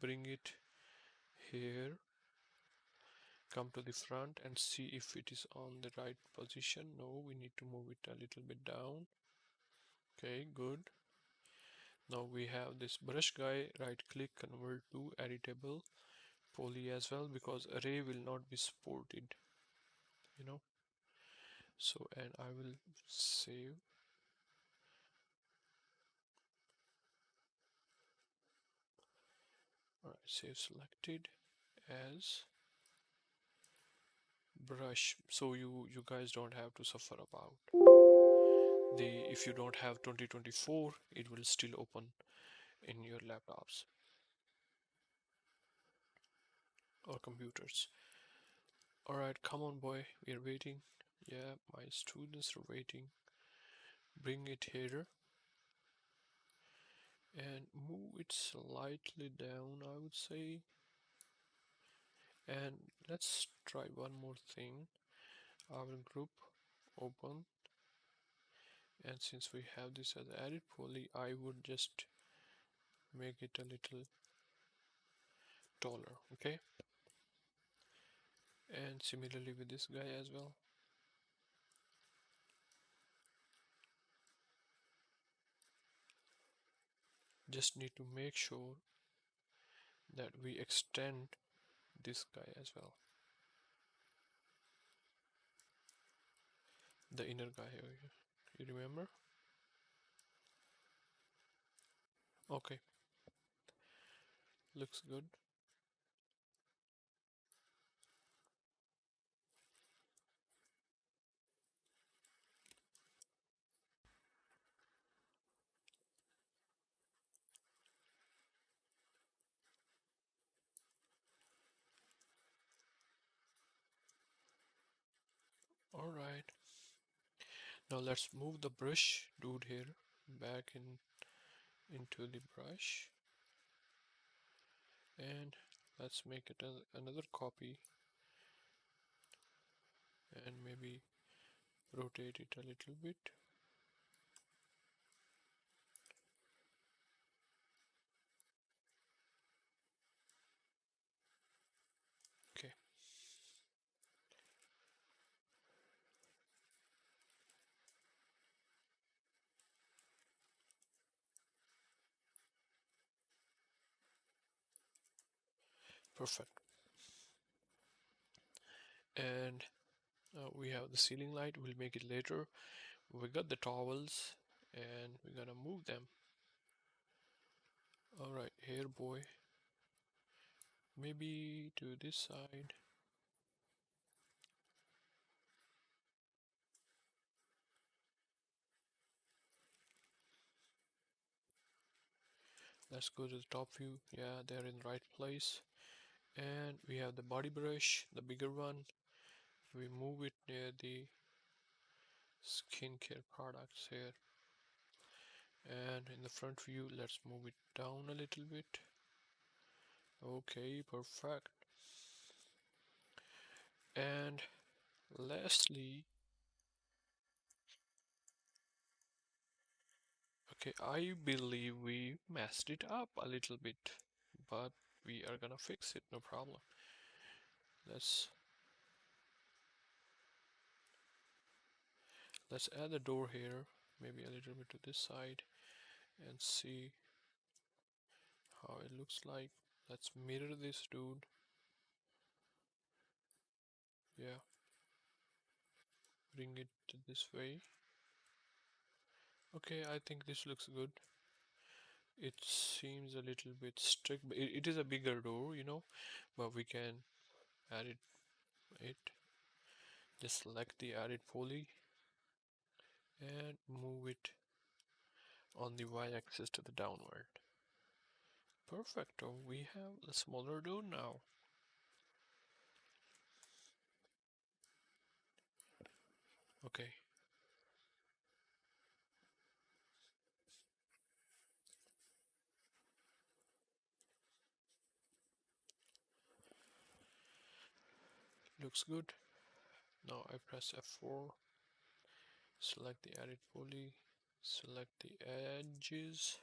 A: bring it here, come to the front and see if it is on the right position. No, we need to move it a little bit down. Okay, good. Now we have this brush guy, right click, convert to editable poly as well, because array will not be supported, you know. So, and I will save. Alright, save selected as brush. So you guys don't have to suffer about the, if you don't have 2024, it will still open in your laptops or computers. Alright, come on boy, we're waiting. Yeah, my students are waiting. Bring it here and move it slightly down, I would say. And let's try one more thing. Our group open, and since we have this as edit poly, I would just make it a little taller. Okay, and similarly with this guy as well. Just need to make sure that we extend this guy as well. The inner guy here. You remember? Okay, looks good. All right. Now let's move the brush dude here back in into the brush, and let's make it another copy and maybe rotate it a little bit. Okay, perfect. And we have the ceiling light, we'll make it later. We got the towels and we're gonna move them. All right, here boy, maybe to this side. Let's go to the top view. Yeah, they're in the right place. And we have the body brush, the bigger one. We move it near the skincare products here. And in the front view, let's move it down a little bit. Okay, perfect. And lastly, okay, I believe we messed it up a little bit, but we are gonna fix it, no problem. Let's add a door here, maybe a little bit to this side, and see how it looks like. Let's mirror this dude. Yeah, bring it to this way. Okay, I think this looks good. It seems a little bit strict, but it is a bigger door, but we can add it. Just select the added poly and move it on the y-axis to the downward. Perfecto, we have a smaller door now. Okay, looks good. Now I press F4, select the added poly, select the edges.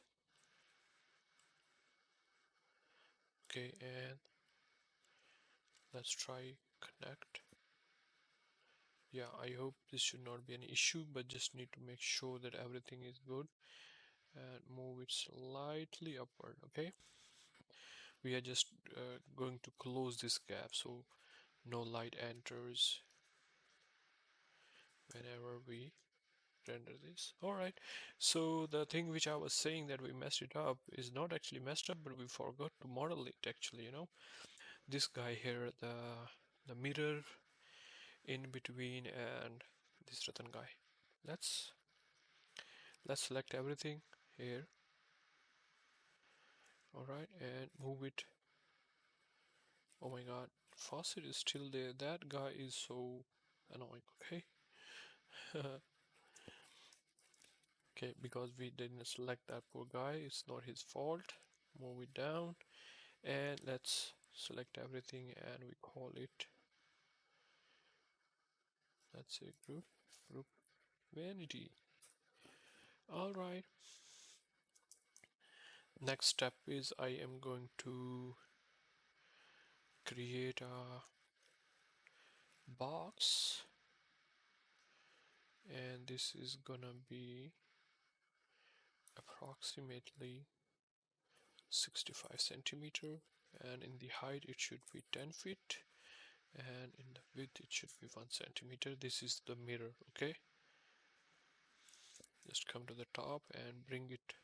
A: Okay, and let's try connect. Yeah, I hope this should not be an issue, but just need to make sure that everything is good and move it slightly upward. Okay, we are just going to close this gap so no light enters whenever we render this. All right, so the thing which I was saying that we messed it up is not actually messed up, but we forgot to model it actually. This guy here, the mirror in between, and this Ratan guy. let's let's select everything here. All right, and move it. Oh my god, faucet is still there. That guy is so annoying. Okay. Okay, because we didn't select that poor guy, it's not his fault. Move it down, and let's select everything, and we call it, let's say, group vanity. All right, next step is I am going to create a box, and this is gonna be approximately 65 centimeter, and in the height it should be 10 feet, and in the width it should be 1 centimeter. This is the mirror. Okay, Just come to the top and bring it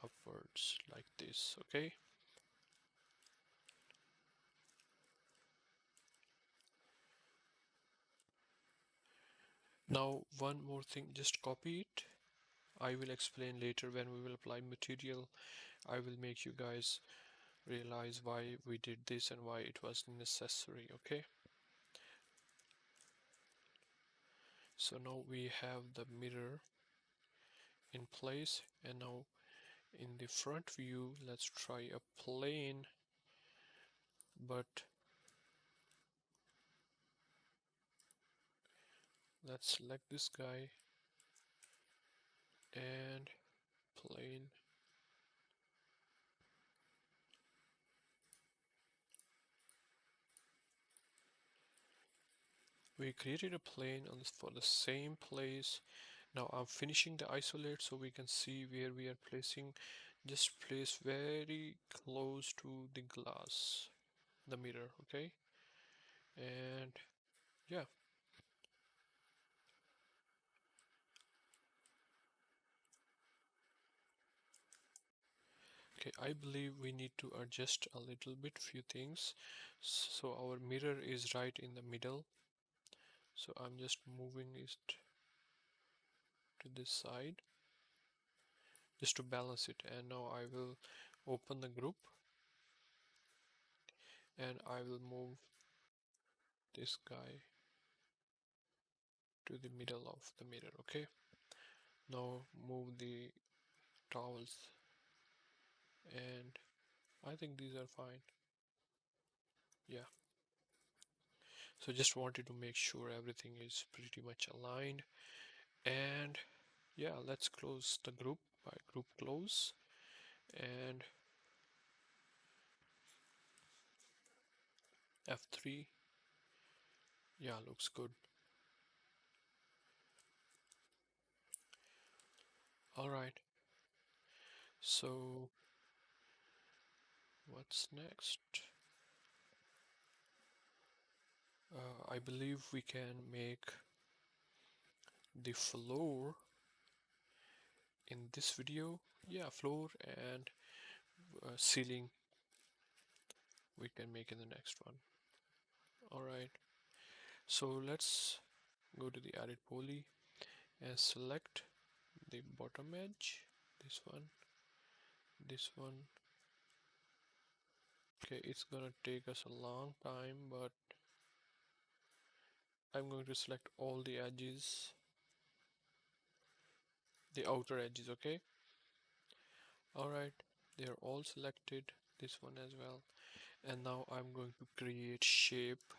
A: upwards like this, okay? Now one more thing, just copy it. I will explain later when we will apply material. I will make you guys realize why we did this and why it was necessary, okay? So now we have the mirror in place, and now in the front view let's try a plane, but let's select this guy and plane. We created a plane on this for the same place. Now I'm finishing the isolate so we can see where we are placing. Just place very close to the glass, the mirror, okay? And yeah, okay, I believe we need to adjust a little bit few things. So our mirror is right in the middle. So I'm just moving it to this side just to balance it. And now I will open the group and I will move this guy to the middle of the mirror, okay? Now move the towels, and I think these are fine. Yeah, so just wanted to make sure everything is pretty much aligned. And yeah, let's close the group by group close, and F3. Yeah, looks good. All right, so what's next? I believe we can make the floor in this video. Yeah, floor and ceiling we can make in the next one. All right, so let's go to the edit poly and select the bottom edge, this one. Okay, it's gonna take us a long time, but I'm going to select all the edges, the outer edges, okay? All right, they're all selected, this one as well. And now I'm going to create shape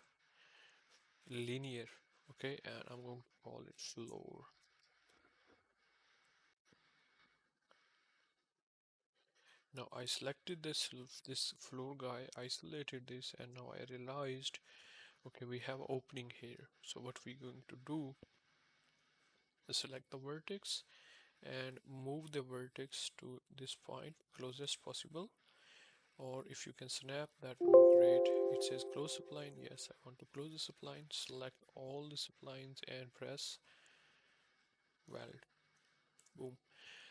A: linear, okay? And I'm going to call it floor. Now I selected this floor guy, isolated this, and now I realized, okay, we have opening here. So what we're going to do is select the vertex and move the vertex to this point closest possible. Or if you can snap, that would be great. It says close suppline. Yes, I want to close the suppline. Select all the supplines and press weld. Boom.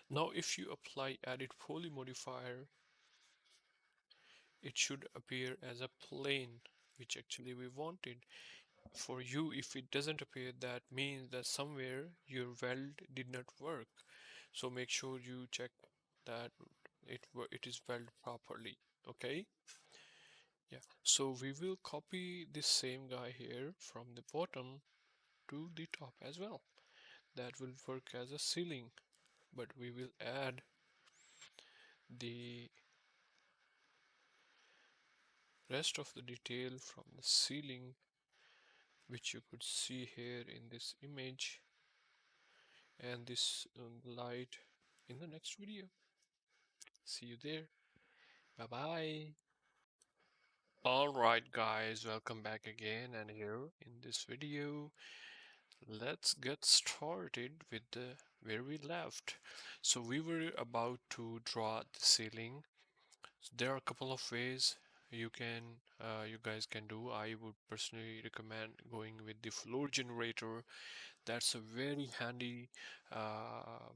A: Now if you apply edit poly modifier, it should appear as a plane, which actually we wanted. For you, if it doesn't appear, that means that somewhere your weld did not work. So make sure you check that it is welded properly. Okay, yeah, so we will copy this same guy here from the bottom to the top as well. That will work as a ceiling, but we will add the rest of the detail from the ceiling, which you could see here in this image, and this light in the next video. See you there. Bye bye. Alright guys, welcome back again, and here in this video let's get started with the where we left. So we were about to draw the ceiling. So there are a couple of ways you guys can do. I would personally recommend going with the floor generator. That's a very handy uh,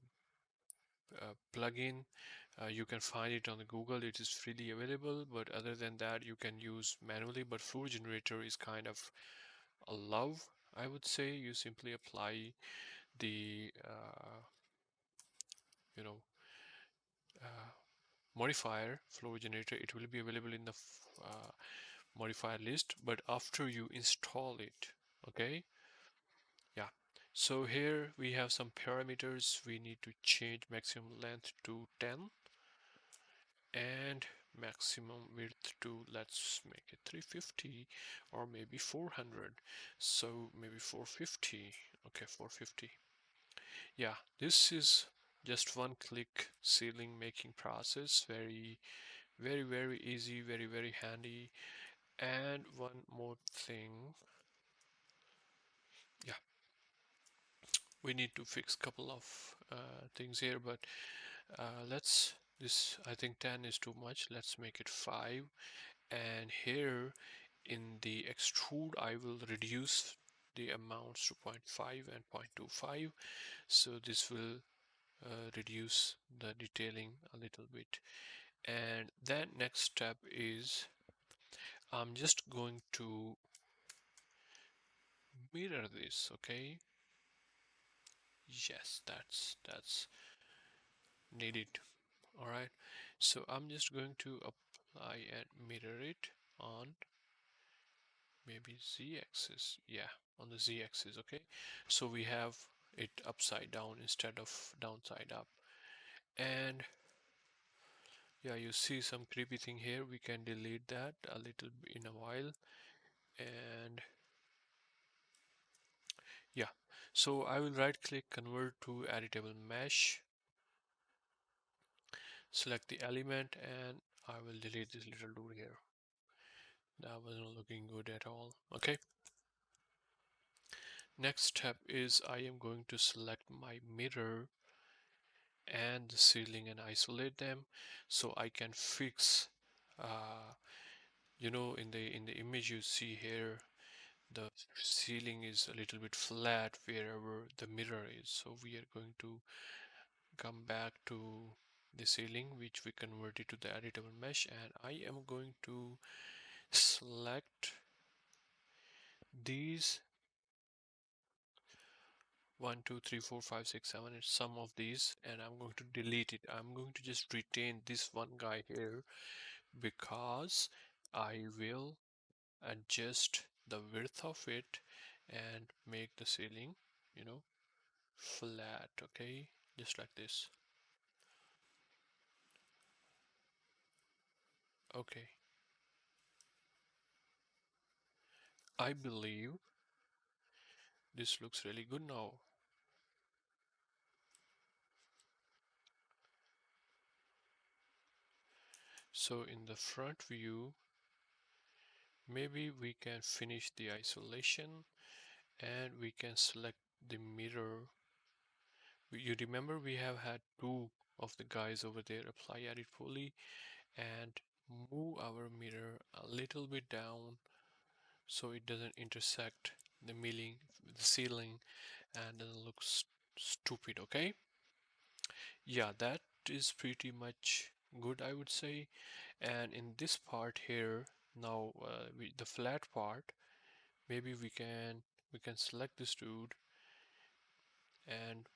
A: plugin. You can find it on the Google. It is freely available, but other than that, you can use manually. But Fluid Generator is kind of a love, I would say. You simply apply the you know uh, modifier Fluid Generator. It will be available in the modifier list, but after you install it, okay? Yeah. So here we have some parameters. We need to change maximum length to 10 and maximum width to, let's make it 350 or maybe 400. So maybe 450. Okay, 450. Yeah, this is just one click ceiling making process. Very easy, very handy. And one more thing. Yeah, we need to fix couple of things here, but let's this I think 10 is too much. Let's make it 5. And here in the extrude I will reduce the amounts to 0.5 and 0.25, so this will reduce the detailing a little bit. And then next step is I'm just going to mirror this. Okay, yes, that's needed. All right, so I'm just going to apply and mirror it on maybe z-axis. Yeah, on the z-axis. Okay, so we have it upside down instead of downside up. And yeah, you see some creepy thing here. We can delete that a little bit in a while. And yeah, so I will right click, convert to editable mesh, select the element, and I will delete this little dude here. That wasn't looking good at all. Okay, next step is I am going to select my mirror and the ceiling and isolate them so I can fix in the image you see here, the ceiling is a little bit flat wherever the mirror is. So we are going to come back to the ceiling, which we converted to the editable mesh, and I am going to select these 1 2 3 4 5 6 7 and some of these, and I'm going to delete it. I'm going to just retain this one guy here because I will adjust the width of it and make the ceiling, you know, flat. Okay, just like this. Okay, I believe this looks really good now. So in the front view, maybe we can finish the isolation and we can select the mirror. You remember we have had two of the guys over there. Apply edit poly and move our mirror a little bit down so it doesn't intersect the ceiling and doesn't look stupid. Okay, yeah, that is pretty much good, I would say. And in this part here now, the flat part, maybe we can select this dude and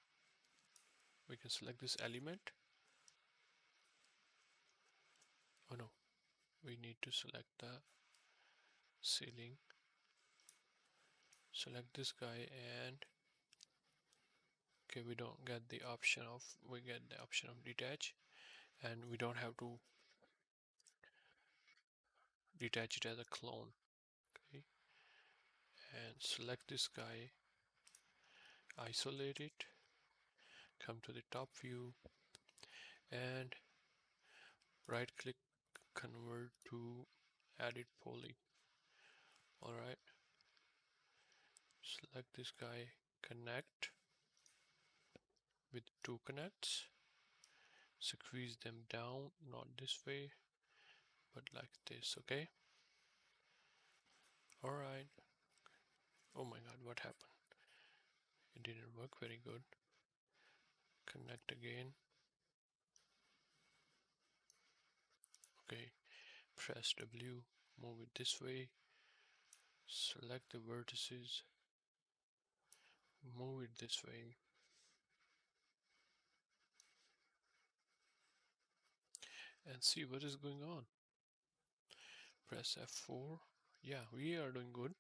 A: we can select this element. Oh no, we need to select the ceiling, select this guy, and okay, we get the option of detach, and we don't have to detach it as a clone. Okay, and select this guy, isolate it, come to the top view, and right click, convert to edit poly. All right, select this guy, connect with two connects, squeeze them down, not this way but like this. Okay, all right. Oh my god, what happened? It didn't work very good. Connect again. Okay, press W, move it this way, select the vertices, move it this way, and see what is going on. Press F4. Yeah, we are doing good.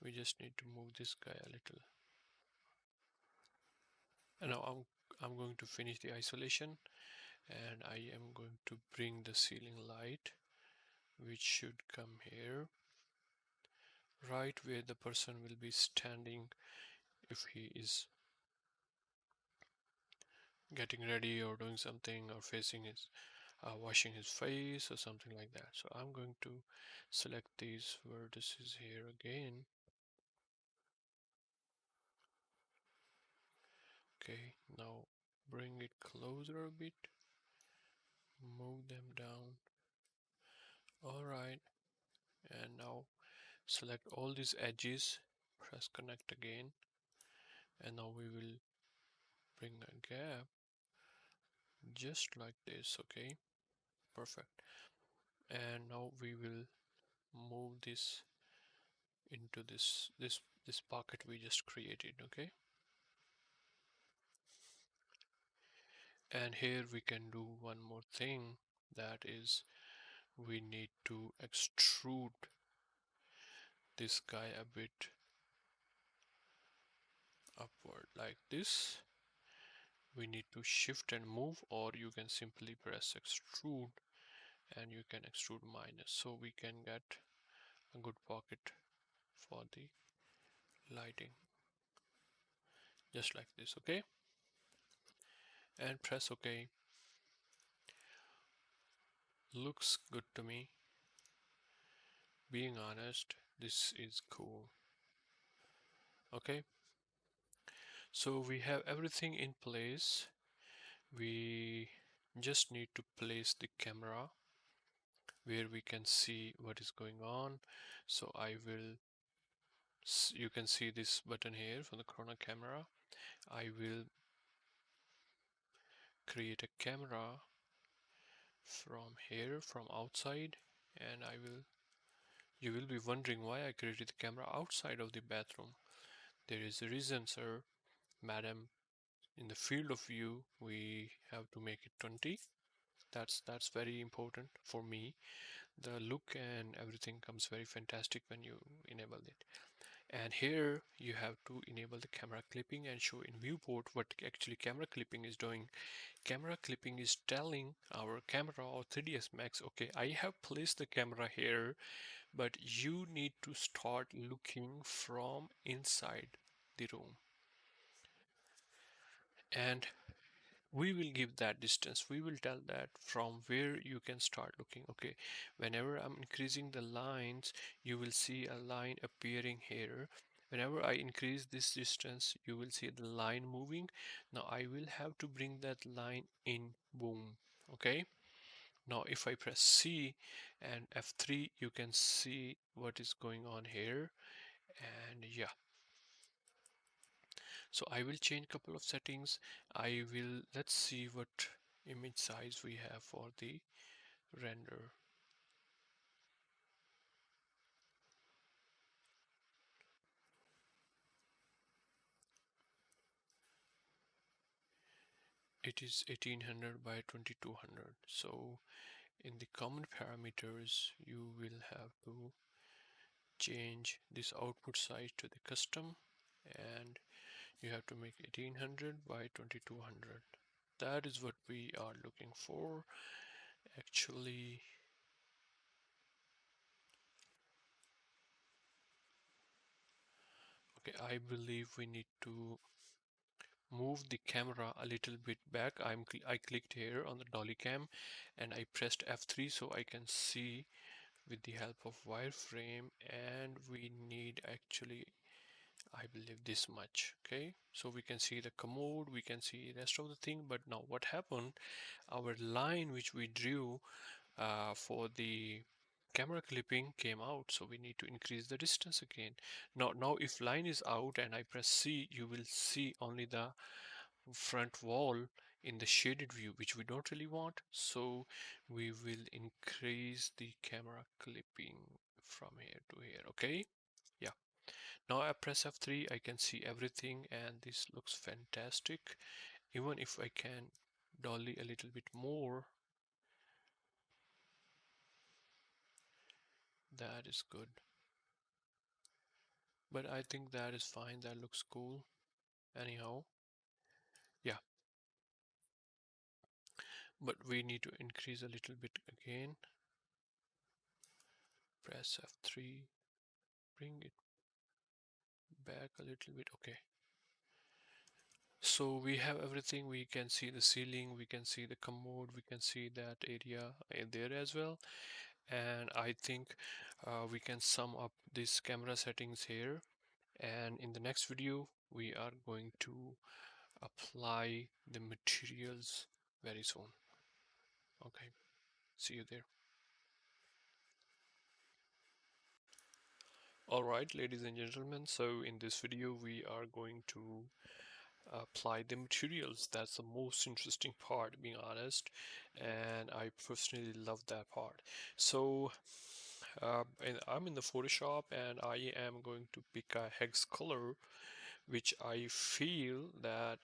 A: We just need to move this guy a little. And now I'm going to finish the isolation, and I am going to bring the ceiling light, which should come here, right where the person will be standing if he is getting ready or doing something or facing his washing his face or something like that. So I'm going to select these vertices here again. Okay, now bring it closer a bit, move them down. All right, and now select all these edges, press connect again, and now we will bring a gap just like this. Okay, perfect. And now we will move this into this pocket we just created. Okay, and here we can do one more thing, that is we need to extrude this guy a bit upward like this. We need to shift and move, or you can simply press extrude and you can extrude minus, so we can get a good pocket for the lighting, just like this. Okay, and press OK. Looks good to me. Being honest, this is cool. Okay, so we have everything in place. We just need to place the camera where we can see what is going on. So you can see this button here for the Corona camera. I will create a camera from here, from outside, and you will be wondering why I created the camera outside of the bathroom. There is a reason, sir, madam. In the field of view, we have to make it 20. That's very important for me. The look and everything comes very fantastic when you enable it. And here you have to enable the camera clipping and show in viewport what actually camera clipping is doing. Camera clipping is telling our camera or 3ds Max, okay, I have placed the camera here, but you need to start looking from inside the room. And we will give that distance. We will tell that from where you can start looking. Okay, whenever I'm increasing the lines, you will see a line appearing here. Whenever I increase this distance, you will see the line moving. Now I will have to bring that line in. Boom. Okay, now if I press C and F3, you can see what is going on here. And yeah, so I will change a couple of settings. Let's see what image size we have for the render. It is 1800 by 2200. So in the common parameters, you will have to change this output size to the custom, and you have to make 1800 by 2200. That is what we are looking for. Actually, okay, I believe we need to move the camera a little bit back. I clicked here on the dolly cam and I pressed F3 so I can see with the help of wireframe, and we need actually, I believe, this much. Okay, so we can see the commode, we can see the rest of the thing. But now what happened, our line which we drew for the camera clipping came out, so we need to increase the distance again. Now if line is out and I press C, you will see only the front wall in the shaded view, which we don't really want. So we will increase the camera clipping from here to here. Okay, yeah. Now I press F3, I can see everything, and this looks fantastic. Even if I can dolly a little bit more, that is good. But I think that is fine, that looks cool. Anyhow, yeah, but we need to increase a little bit again. Press F3, bring it back a little bit. Okay, so we have everything. We can see the ceiling, we can see the commode, we can see that area in there as well. And I think we can sum up these camera settings here, and in the next video we are going to apply the materials very soon. Okay, see you there. Alright, ladies and gentlemen, so in this video we are going to apply the materials. That's the most interesting part, being honest, and I personally love that part. So and I'm in the Photoshop and I am going to pick a hex color which I feel that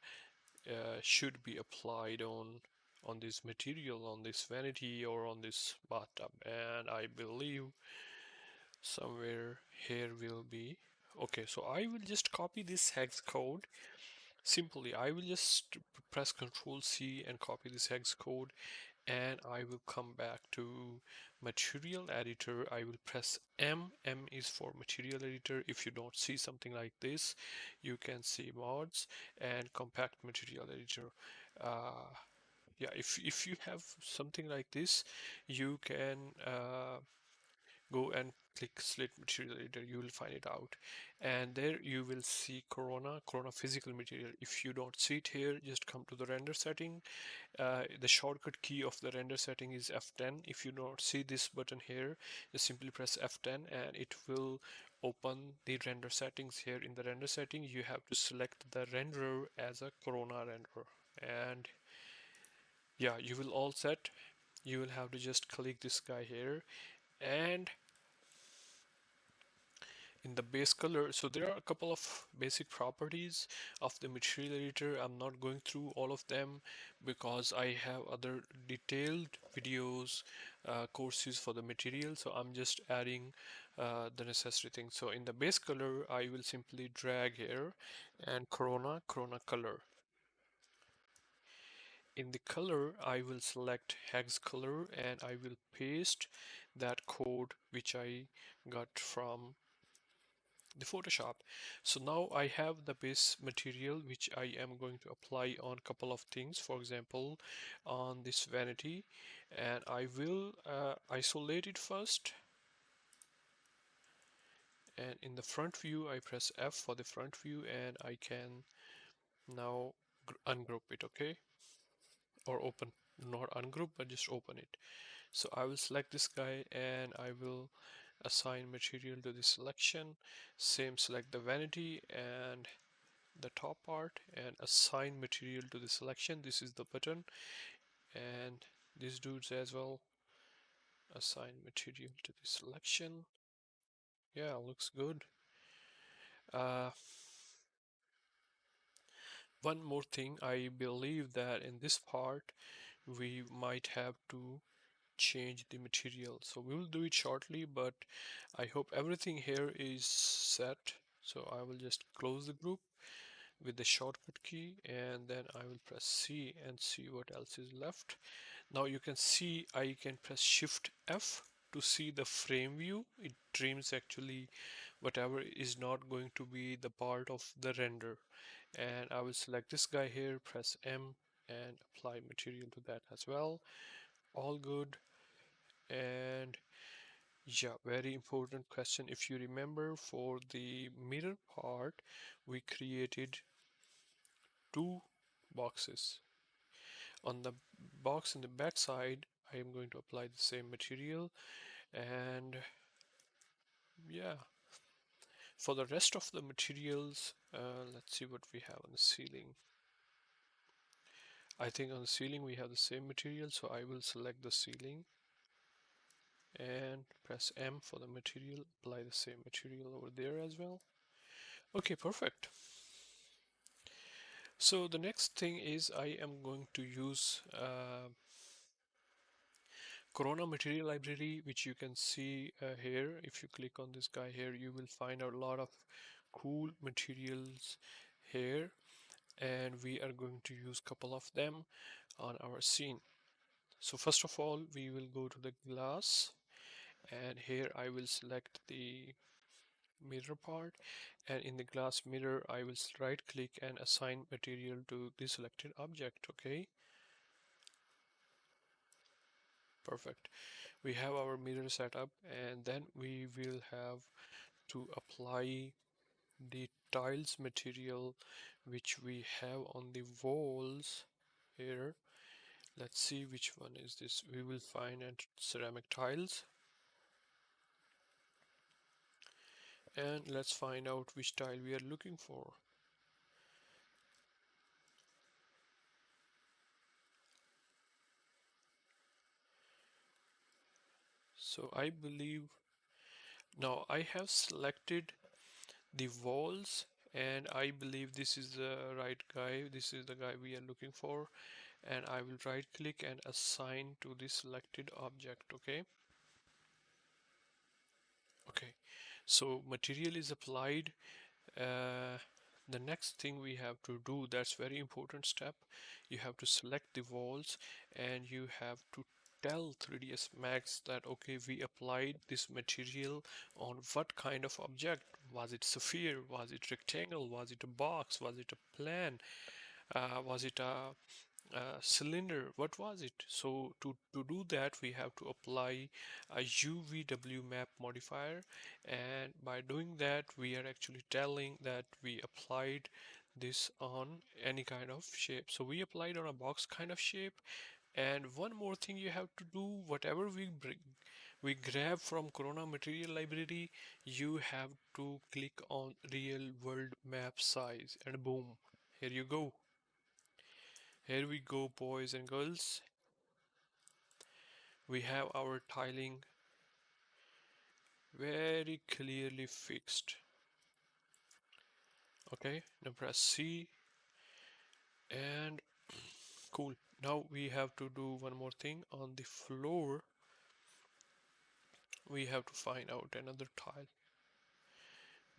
A: should be applied on this material, on this vanity or on this bathtub, and I believe somewhere here will be. Okay, so I will just copy this hex code. Simply I will just press Ctrl C and copy this hex code, and I will come back to material editor. I will press M. M is for material editor. If you don't see something like this, you can see mods and compact material editor. uh, yeah, if you have something like this, you can go and click slit material editor, you will find it out, and there you will see corona physical material. If you don't see it here, just come to the render setting. The shortcut key of the render setting is F10. If you don't see this button here, just simply press F10 and it will open the render settings. Here in the render setting, you have to select the renderer as a corona renderer, and yeah, you will all set. You will have to just click this guy here, and in the base color, so there are a couple of basic properties of the material editor. I'm not going through all of them because I have other detailed videos, courses for the material, so I'm just adding the necessary things. So in the base color, I will simply drag here and corona color. In the color, I will select hex color and I will paste that code which I got from the Photoshop. So now I have the base material which I am going to apply on a couple of things. For example, on this vanity, and I will isolate it first. And in the front view, I press F for the front view, and I can now ungroup it. Okay, or open, not ungroup, but just open it. So I will select this guy and I will assign material to the selection. Same, select the vanity and the top part and assign material to the selection. This is the button, and these dudes as well. Assign material to the selection. Yeah, looks good. uh, One more thing, I believe that in this part we might have to change the material, so we will do it shortly, but I hope everything here is set. So I will just close the group with the shortcut key, and then I will press C and see what else is left. Now you can see I can press Shift F to see the frame view. It trims actually whatever is not going to be the part of the render, and I will select this guy here, press M and apply material to that as well. All good. And yeah, very important question. If you remember, for the mirror part, we created two boxes. On the box in the back side, I am going to apply the same material, And yeah, for the rest of the materials, let's see what we have on the ceiling. I think on the ceiling we have the same material, so I will select the ceiling and press M for the material, apply the same material over there as well. Okay, perfect. So the next thing is I am going to use Corona material library, which you can see here. If you click on this guy here, you will find a lot of cool materials here, and we are going to use a couple of them on our scene. So first of all, we will go to the glass, and here I will select the mirror part, and in the glass mirror I will right click and assign material to the selected object. Okay, perfect. We have our mirror set up, and then we will have to apply the tiles material which we have on the walls here. Let's see which one is this. We will find ceramic tiles, and let's find out which tile we are looking for. So I believe now I have selected the walls, and I believe this is the right guy. This is the guy we are looking for, and I will right click and assign to the selected object. Okay, okay, so material is applied. uh, the next thing we have to do, that's very important step, you have to select the walls, and you have to tell 3ds Max that okay, we applied this material on what kind of object. Was it sphere, was it rectangle, was it a box, was it a plan, was it a cylinder, what was it? So to do that, we have to apply a UVW map modifier, and by doing that we are actually telling that we applied this on any kind of shape. So we applied on a box kind of shape. And one more thing you have to do, whatever we grab from Corona material library, you have to click on real world map size, and boom, here you go. Here we go, boys and girls. We have our tiling very clearly fixed. Okay, now press C, and cool. Now we have to do one more thing. On the floor, we have to find out another tile,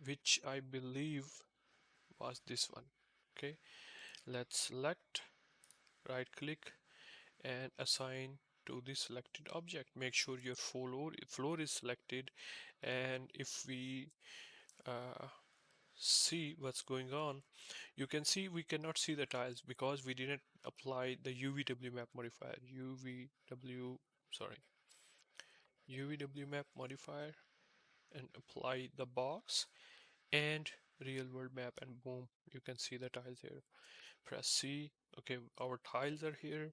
A: which I believe was this one. Okay, let's select, right click, and assign to the selected object. Make sure your floor is selected, and if we see what's going on, you can see we cannot see the tiles because we didn't apply the UVW map modifier. Sorry, UVW map modifier, and apply the box and real world map, and boom, you can see the tiles here. Press C. Okay, our tiles are here.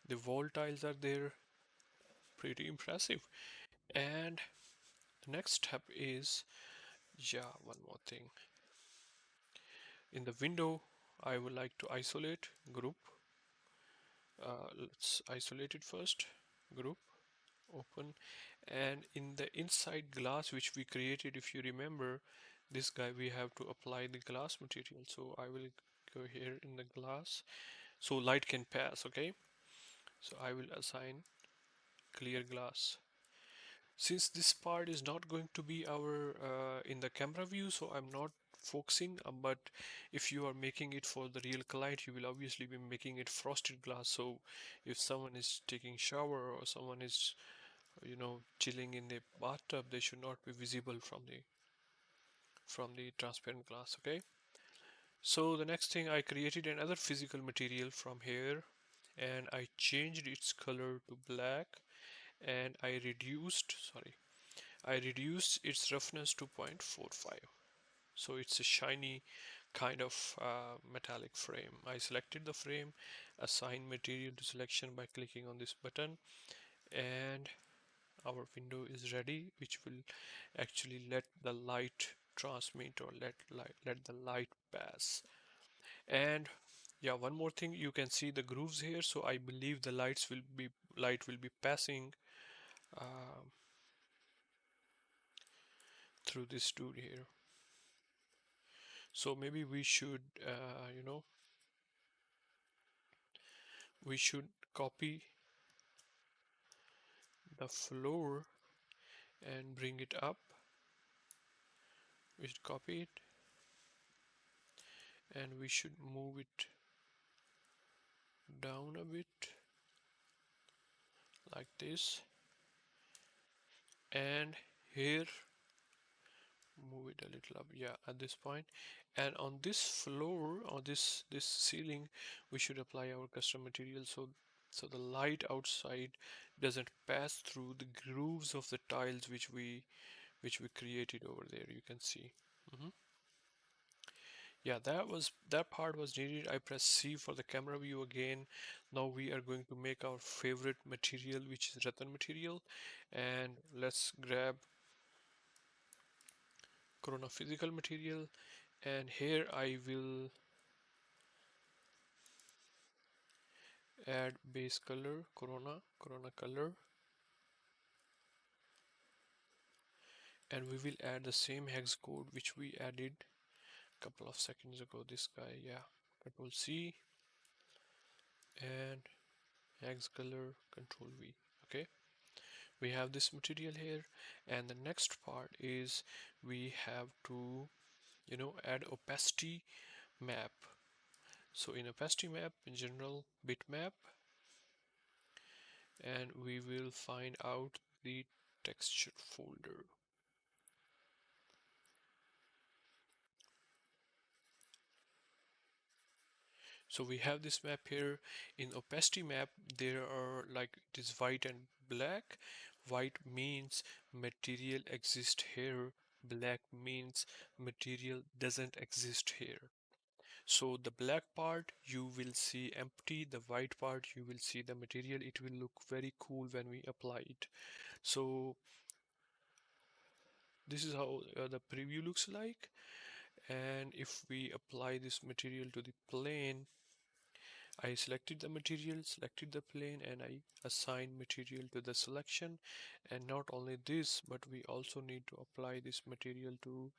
A: The wall tiles are there. Pretty impressive. And the next step is, yeah, one more thing. In the window, I would like to isolate group. Let's isolate it first. Group, open, and in the inside glass which we created, if you remember, this guy we have to apply the glass material. So I will go here in the glass so light can pass. Okay, so I will assign clear glass. Since this part is not going to be our in the camera view, so I'm not focusing, but if you are making it for the real client, you will obviously be making it frosted glass. So if someone is taking shower or someone is, you know, chilling in the bathtub, they should not be visible from the transparent glass. Okay, so the next thing, I created another physical material from here, and I changed its color to black, and I reduced its roughness to 0.45. So it's a shiny kind of metallic frame. I selected the frame, assign material to selection by clicking on this button, and our window is ready, which will actually let the light transmit or let the light pass. And yeah, one more thing, you can see the grooves here, so I believe the light will be passing um, through this dude here. So maybe we should we should copy the floor and bring it up. We should copy it and we should move it down a bit like this, and here move it a little up, yeah, at this point. And on this floor, or this ceiling, we should apply our custom material, so the light outside doesn't pass through the grooves of the tiles which we created over there, you can see. Mhm. Yeah, that part was needed. I press C for the camera view again. Now we are going to make our favorite material, which is rattan material. And let's grab Corona physical material. And here I will add base color, Corona color. And we will add the same hex code which we added a couple of seconds ago. This guy, yeah. Control C and hex color, Control V. Okay. We have this material here, and the next part is we have to add opacity map. So in opacity map, in general bitmap, and we will find out the texture folder. So we have this map here. In opacity map, there are like it is white and black. White means material exists here. Black means material doesn't exist here. So the black part you will see empty, the white part you will see the material. It will look very cool when we apply it. So this is how the preview looks like. And if we apply this material to the plane, I selected the material, selected the plane, and I assign material to the selection. And not only this, but we also need to apply this material to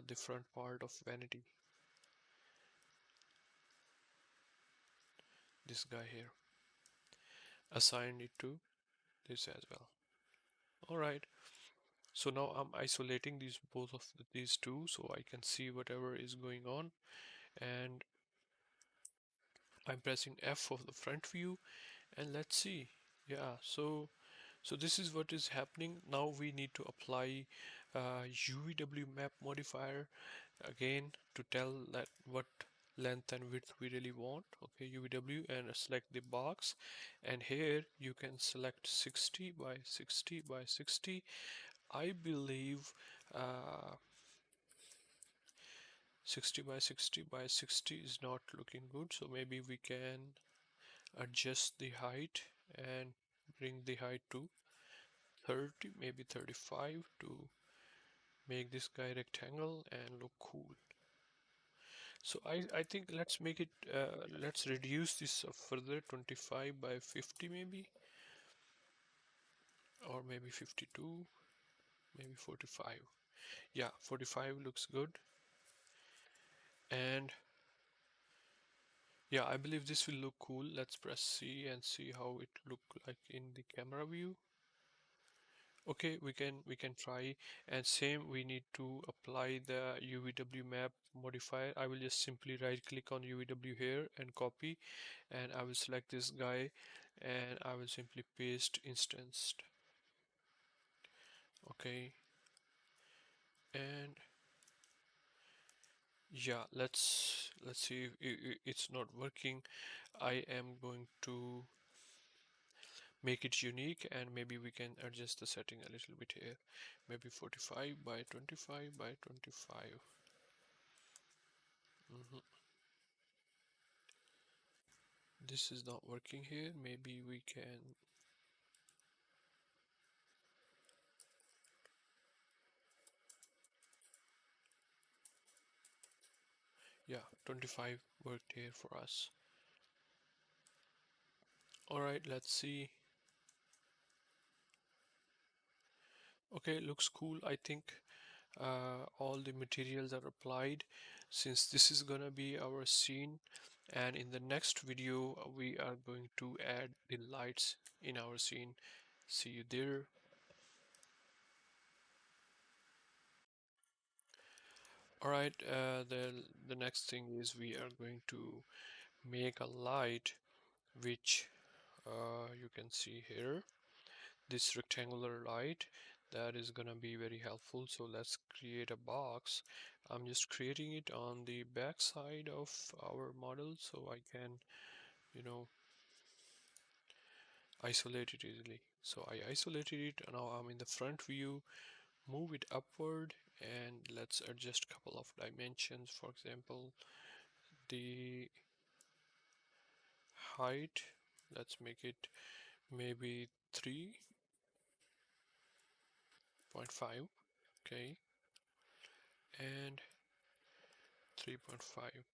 A: the front part of Vanity. This guy here. Assign it to this as well. Alright, so now I'm isolating these two so I can see whatever is going on, and I'm pressing F of the front view, and let's see. Yeah, so this is what is happening. Now we need to apply UVW map modifier again to tell that what length and width we really want. Okay, UVW, and select the box, and here you can select 60 by 60 by 60. I believe 60 by 60 by 60 is not looking good, so maybe we can adjust the height and bring the height to 30, maybe 35, to make this guy rectangle and look cool. So I think let's make it let's reduce this further, 25 by 50 maybe, or maybe 52, maybe 45. Yeah, 45 looks good. And yeah, I believe this will look cool. Let's press C and see how it look like in the camera view. Okay, we can try, and same we need to apply the UVW map modifier. I will just simply right click on UVW here and copy, and I will select this guy and I will simply paste instanced. Okay, and yeah, let's see if it's not working. I am going to make it unique, and maybe we can adjust the setting a little bit here, maybe 45 by 25 by 25. This is not working here. Maybe we can Yeah, 25 worked here for us. All right, let's see. Okay, looks cool. I think all the materials are applied, since this is gonna be our scene, and in the next video we are going to add the lights in our scene. See you there. All right, the next thing is we are going to make a light, which you can see here, this rectangular light that is gonna be very helpful. So let's create a box. I'm just creating it on the back side of our model so I can, you know, isolate it easily. So I isolated it, and now I'm in the front view. Move it upward and let's adjust a couple of dimensions. For example, the height, let's make it maybe 3.5. Okay, and 3.5,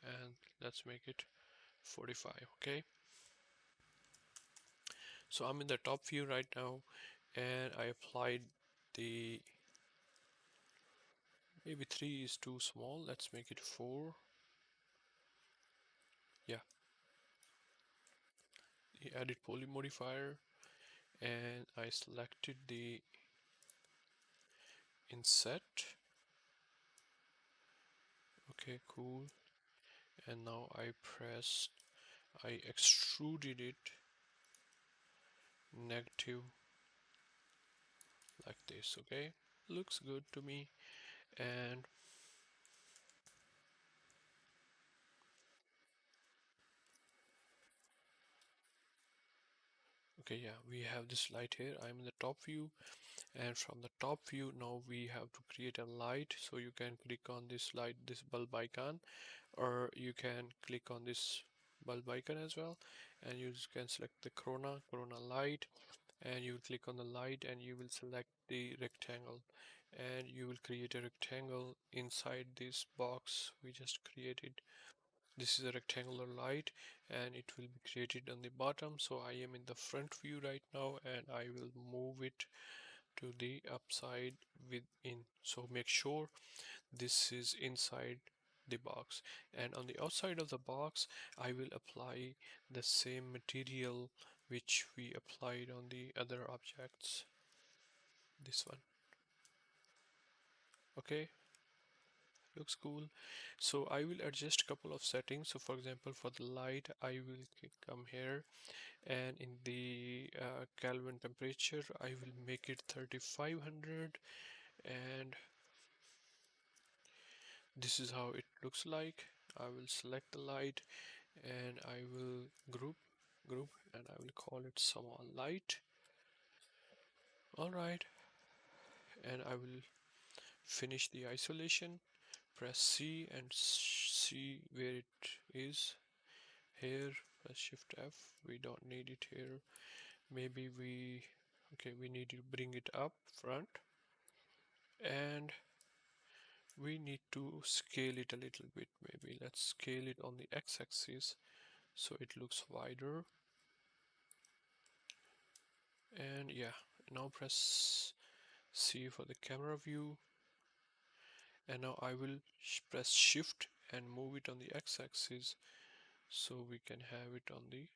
A: and let's make it 45. Okay, so I'm in the top view right now, and I applied the, maybe 3 is too small, let's make it 4. Yeah, the added poly modifier, and I selected the inset. Okay, cool. And now I extruded it negative like this. Okay, looks good to me. And okay, yeah, we have this light here. I'm in the top view, and from the top view now we have to create a light. So you can click on this light, this bulb icon, or you can click on this bulb icon as well, and you can select the corona light, and you will click on the light and you will select the rectangle, and you will create a rectangle inside this box we just created. This is a rectangular light, and it will be created on the bottom. So I am in the front view right now, and I will move it to the upside within. So make sure this is inside the box, and on the outside of the box I will apply the same material which we applied on the other objects, this one. Okay, looks cool. So I will adjust a couple of settings. So for example, for the light I will come here, and in the Kelvin temperature I will make it 3500, and this is how it looks like. I will select the light, and I will group, and I will call it small light. All right, and I will finish the isolation. Press C and see where it is. Here, press Shift F. We don't need it here. Maybe okay, we need to bring it up front, and we need to scale it a little bit. Maybe let's scale it on the x-axis so it looks wider. And yeah, now press C for the camera view, and now I will press shift and move it on the x-axis so we can have it on the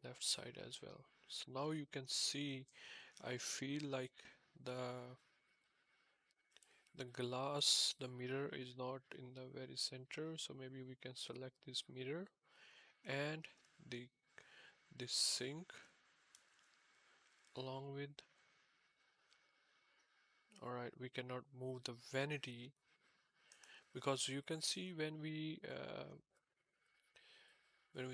A: left side as well. So now you can see, I feel like the glass, the mirror is not in the very center, so maybe we can select this mirror, and the this sink along with. All right, we cannot move the vanity, because you can see when we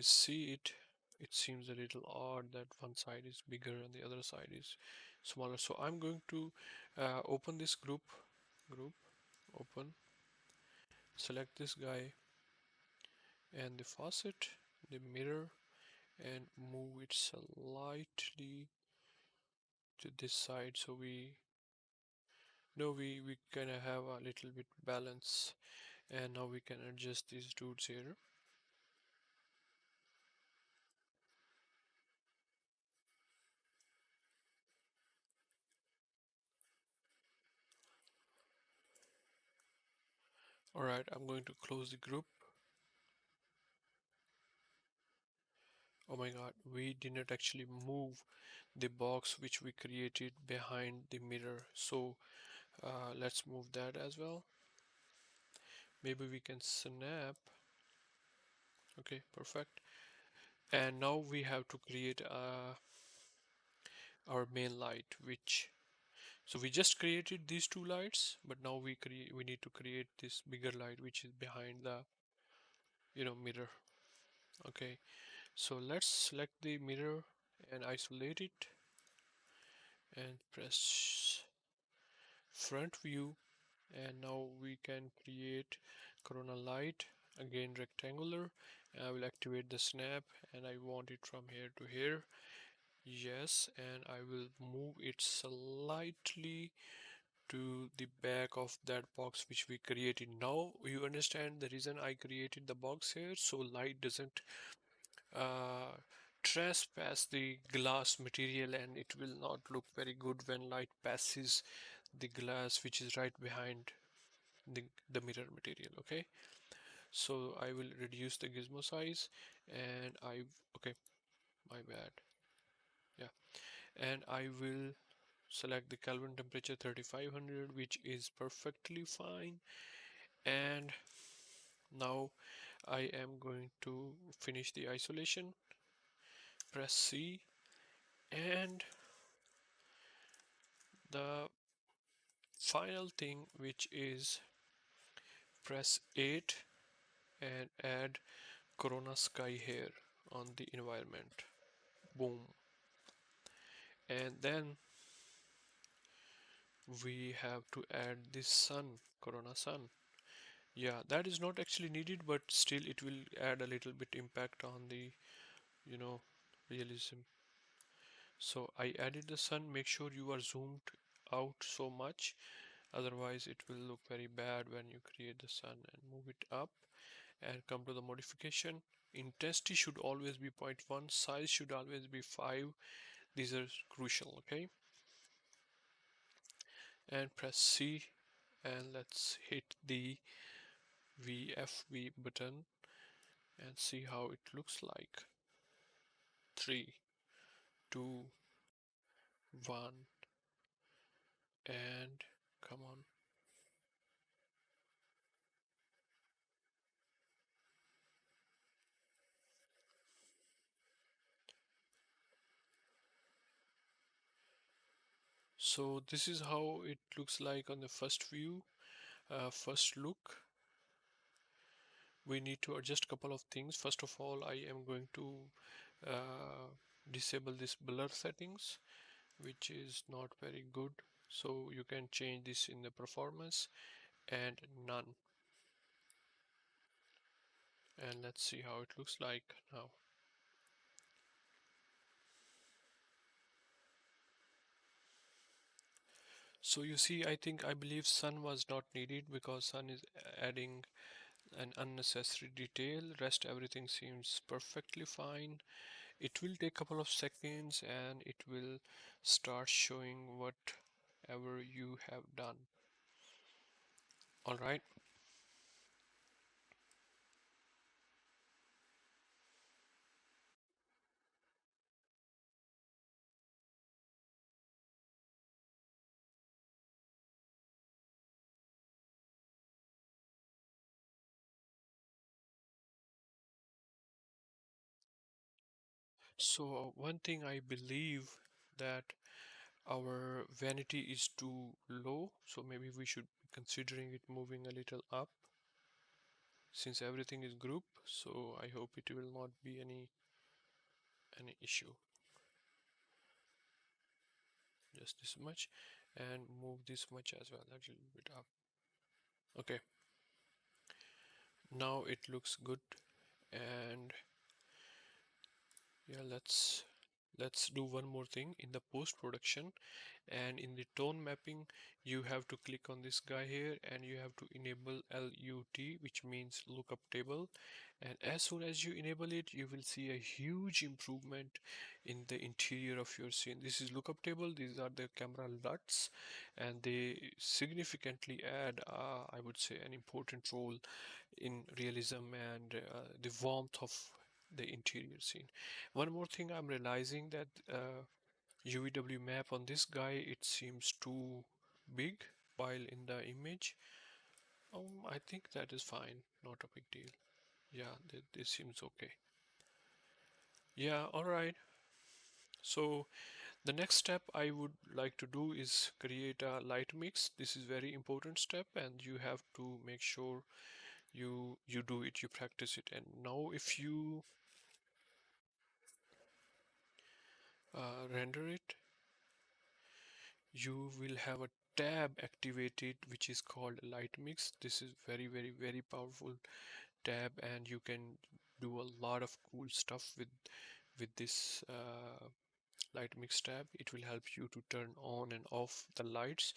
A: see it, it seems a little odd that one side is bigger and the other side is smaller. So I'm going to open this group, open, select this guy and the faucet, the mirror, and move it slightly to this side, so we know we gonna have a little bit balance. And now we can adjust these dudes here. Alright, I'm going to close the group. Oh my god, we didn't actually move the box which we created behind the mirror. So let's move that as well. Maybe we can snap. Okay, perfect. And now we have to create our main light, which so we just created these two lights, but now we need to create this bigger light which is behind the mirror. Okay, so let's select the mirror and isolate it and press front view, and now we can create corona light, again rectangular. I will activate the snap and I want it from here to here. Yes, and I will move it slightly to the back of that box which we created. Now you understand the reason I created the box here, so light doesn't uh, trespass the glass material, and it will not look very good when light passes the glass which is right behind the mirror material. Okay, so I will reduce the gizmo size, and okay, my bad. Yeah, and I will select the Kelvin temperature 3500, which is perfectly fine. And now I am going to finish the isolation. Press C, and the final thing, which is press 8 and add Corona Sky here on the environment. Boom. And then we have to add this sun, Corona Sun. Yeah, that is not actually needed, but still it will add a little bit impact on the, you know, realism. So I added the sun. Make sure you are zoomed out so much, otherwise it will look very bad when you create the sun. And move it up and come to the modification. Intensity should always be 0.1, size should always be 5. These are crucial, okay? And press C, and let's hit the VFV button and see how it looks like. 3, 2, 1, and come on. So this is how it looks like on the first view, first look. We need to adjust a couple of things. First of all, I am going to uh, disable this blur settings, which is not very good. So you can change this in the performance, and none. And let's see how it looks like now. So you see, I believe sun was not needed because sun is adding an unnecessary detail. Rest everything seems perfectly fine. It will take a couple of seconds and it will start showing whatever you have done. All right. So one thing I believe that our vanity is too low, so maybe we should be considering it moving a little up since everything is group. So I hope it will not be any issue. Just this much, and move this much as well, a little bit up. Okay, now it looks good. And yeah, let's let's do one more thing in the post production. And in the tone mapping, you have to click on this guy here and you have to enable LUT, which means lookup table. And as soon as you enable it, you will see a huge improvement in the interior of your scene. This is lookup table, these are the camera LUTs, and they significantly add, I would say, an important role in realism and the warmth of the interior scene. One more thing I'm realizing that UVW map on this guy, it seems too big, while in the image, I think that is fine, not a big deal. Yeah, this seems okay. Yeah, all right. So the next step I would like to do is create a light mix. This is very important step, and you have to make sure you do it, you practice it. And now if you render it, you will have a tab activated which is called light mix. This is very powerful tab, and you can do a lot of cool stuff with this light mix tab. It will help you to turn on and off the lights,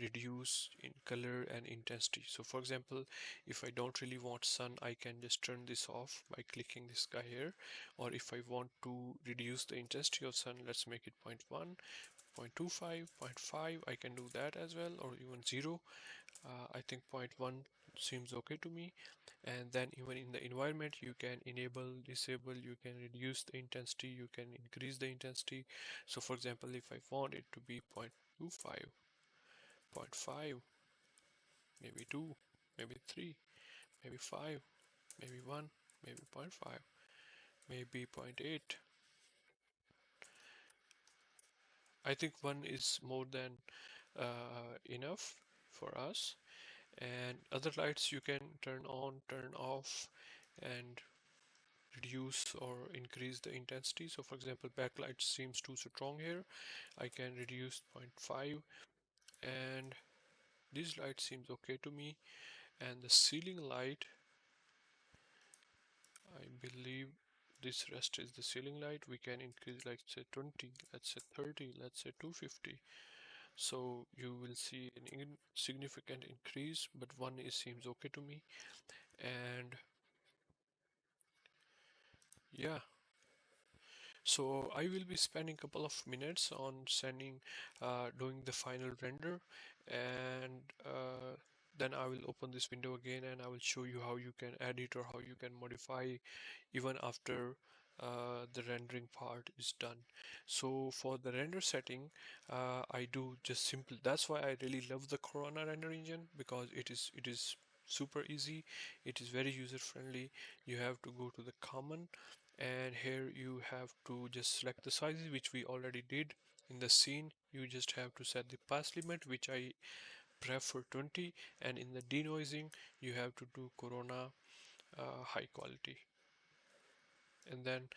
A: reduce in color and intensity. So for example, if I don't really want sun, I can just turn this off by clicking this guy here. Or if I want to reduce the intensity of sun, let's make it 0.1, 0.25, zero point 0.5, I can do that as well, or even 0. I think 0.1 seems okay to me. And then even in the environment, you can enable, disable, you can reduce the intensity, you can increase the intensity. So for example, if I want it to be 0.25, zero point 0.5, maybe 2, maybe 3, maybe 5, maybe 1, maybe 0.5, maybe zero point 0.8. I think 1 is more than enough for us. And other lights you can turn on, turn off, and reduce or increase the intensity. So for example, backlight seems too strong here, I can reduce 0.5, and this light seems okay to me. And the ceiling light, I believe this rest is the ceiling light, we can increase, like say 20, let's say 30, let's say 250. So you will see an significant increase, but one is seems okay to me. And yeah, so I will be spending a couple of minutes on doing the final render, and then I will open this window again and I will show you how you can edit or how you can modify even after the rendering part is done. So for the render setting, I do just simple. That's why I really love the Corona render engine, because it is super easy. It is very user friendly. You have to go to the common, and here you have to just select the sizes, which we already did in the scene. You just have to set the pass limit, which I prefer 20, and in the denoising you have to do Corona high quality, and then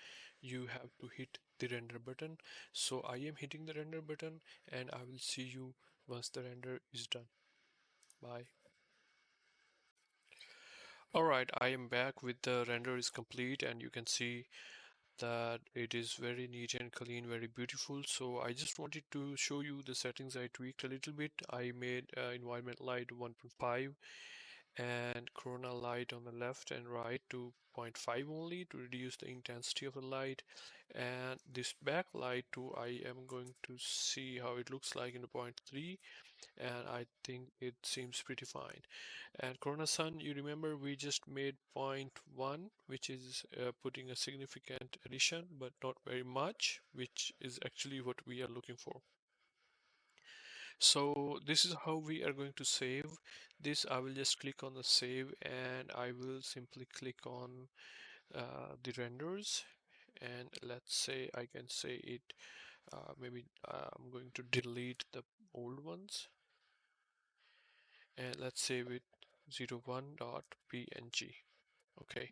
A: you have to hit the render button. So I am hitting the render button, and I will see you once the render is done. Bye. Alright, I am back with the render is complete, and you can see that it is very neat and clean, very beautiful. So I just wanted to show you the settings I tweaked a little bit. I made environment light 1.5 and corona light on the left and right to zero point 0.5 only to reduce the intensity of the light. And this backlight too, I am going to see how it looks like in 0.3, and I think it seems pretty fine. And Corona Sun, you remember we just made 0.1, which is putting a significant addition, but not very much, which is actually what we are looking for. So this is how we are going to save this. I will just click on the save, and I will simply click on the renders, and let's say I can say it, maybe I'm going to delete the old ones, and let's save it 01.png. Okay,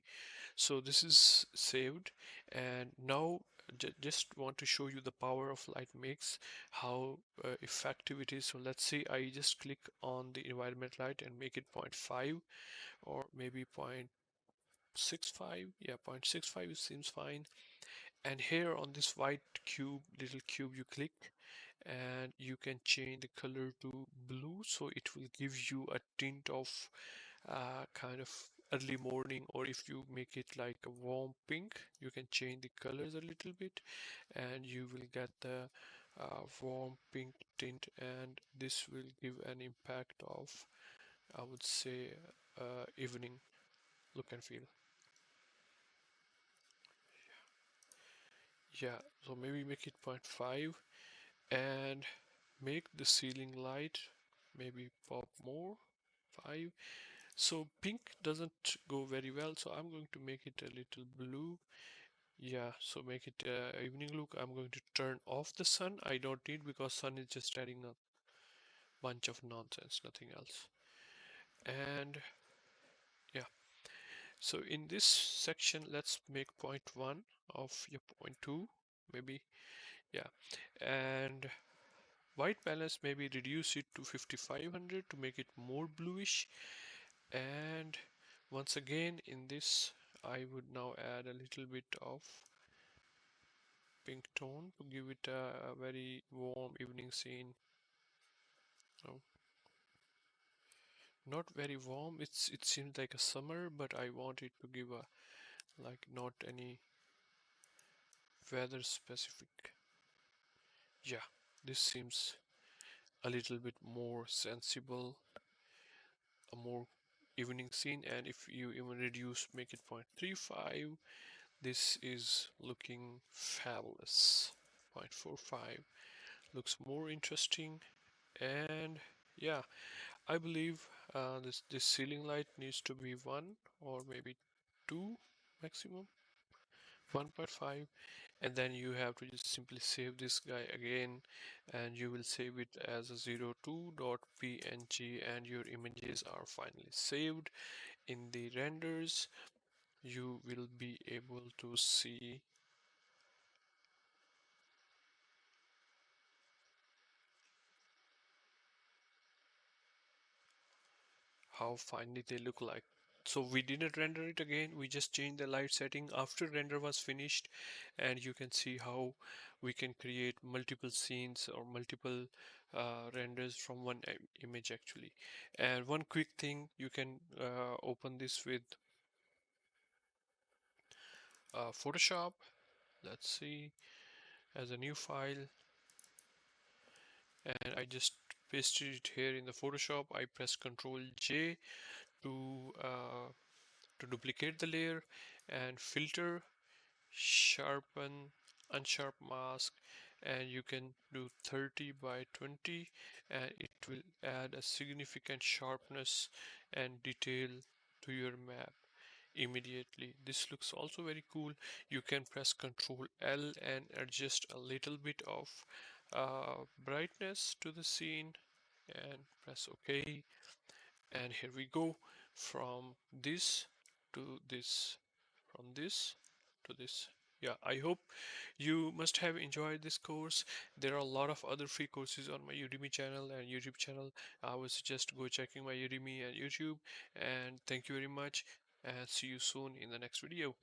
A: so this is saved, and now just want to show you the power of light mix, how effective it is. So let's say I just click on the environment light and make it 0.5 or maybe 0.65. Yeah, 0.65 seems fine. And here on this white cube, little cube, you click and you can change the color to blue, so it will give you a tint of kind of early morning, or if you make it like a warm pink, you can change the colors a little bit and you will get the warm pink tint, and this will give an impact of, I would say, evening look and feel. Yeah, so maybe make it zero point 0.5 and make the ceiling light maybe pop more 5. So pink doesn't go very well, so I'm going to make it a little blue. Yeah, so make it evening look. I'm going to turn off the sun. I don't need, because sun is just adding a bunch of nonsense, nothing else. And yeah, so in this section, let's make point 0.1 of your point 0.2, maybe. Yeah, and white balance, maybe reduce it to 5500 to make it more bluish. And once again, in this, I would now add a little bit of pink tone to give it a very warm evening scene. So not very warm, it seems like a summer, but I want it to give a, like, not any weather specific. Yeah, this seems a little bit more sensible, a more evening scene. And if you even reduce, make it 0.35, this is looking fabulous. 0.45 looks more interesting. And yeah, I believe this ceiling light needs to be 1 or maybe 2 maximum, 1.5. And then you have to just simply save this guy again, and you will save it as a 02.png, and your images are finally saved. In the renders, you will be able to see how finely they look like. So we didn't render it again, we just changed the light setting after render was finished, and you can see how we can create multiple scenes or multiple renders from one image actually. And one quick thing, you can open this with Photoshop. Let's see, as a new file, and I just pasted it here in the Photoshop. I press Ctrl J to duplicate the layer, and filter, sharpen, unsharp mask, and you can do 30 by 20, and it will add a significant sharpness and detail to your map immediately. This looks also very cool. You can press Ctrl L and adjust a little bit of brightness to the scene and press OK. And here we go, from this to this, from this to this. Yeah, I hope you must have enjoyed this course. There are a lot of other free courses on my Udemy channel and YouTube channel. I would suggest go checking my Udemy and YouTube. And thank you very much, and see you soon in the next video.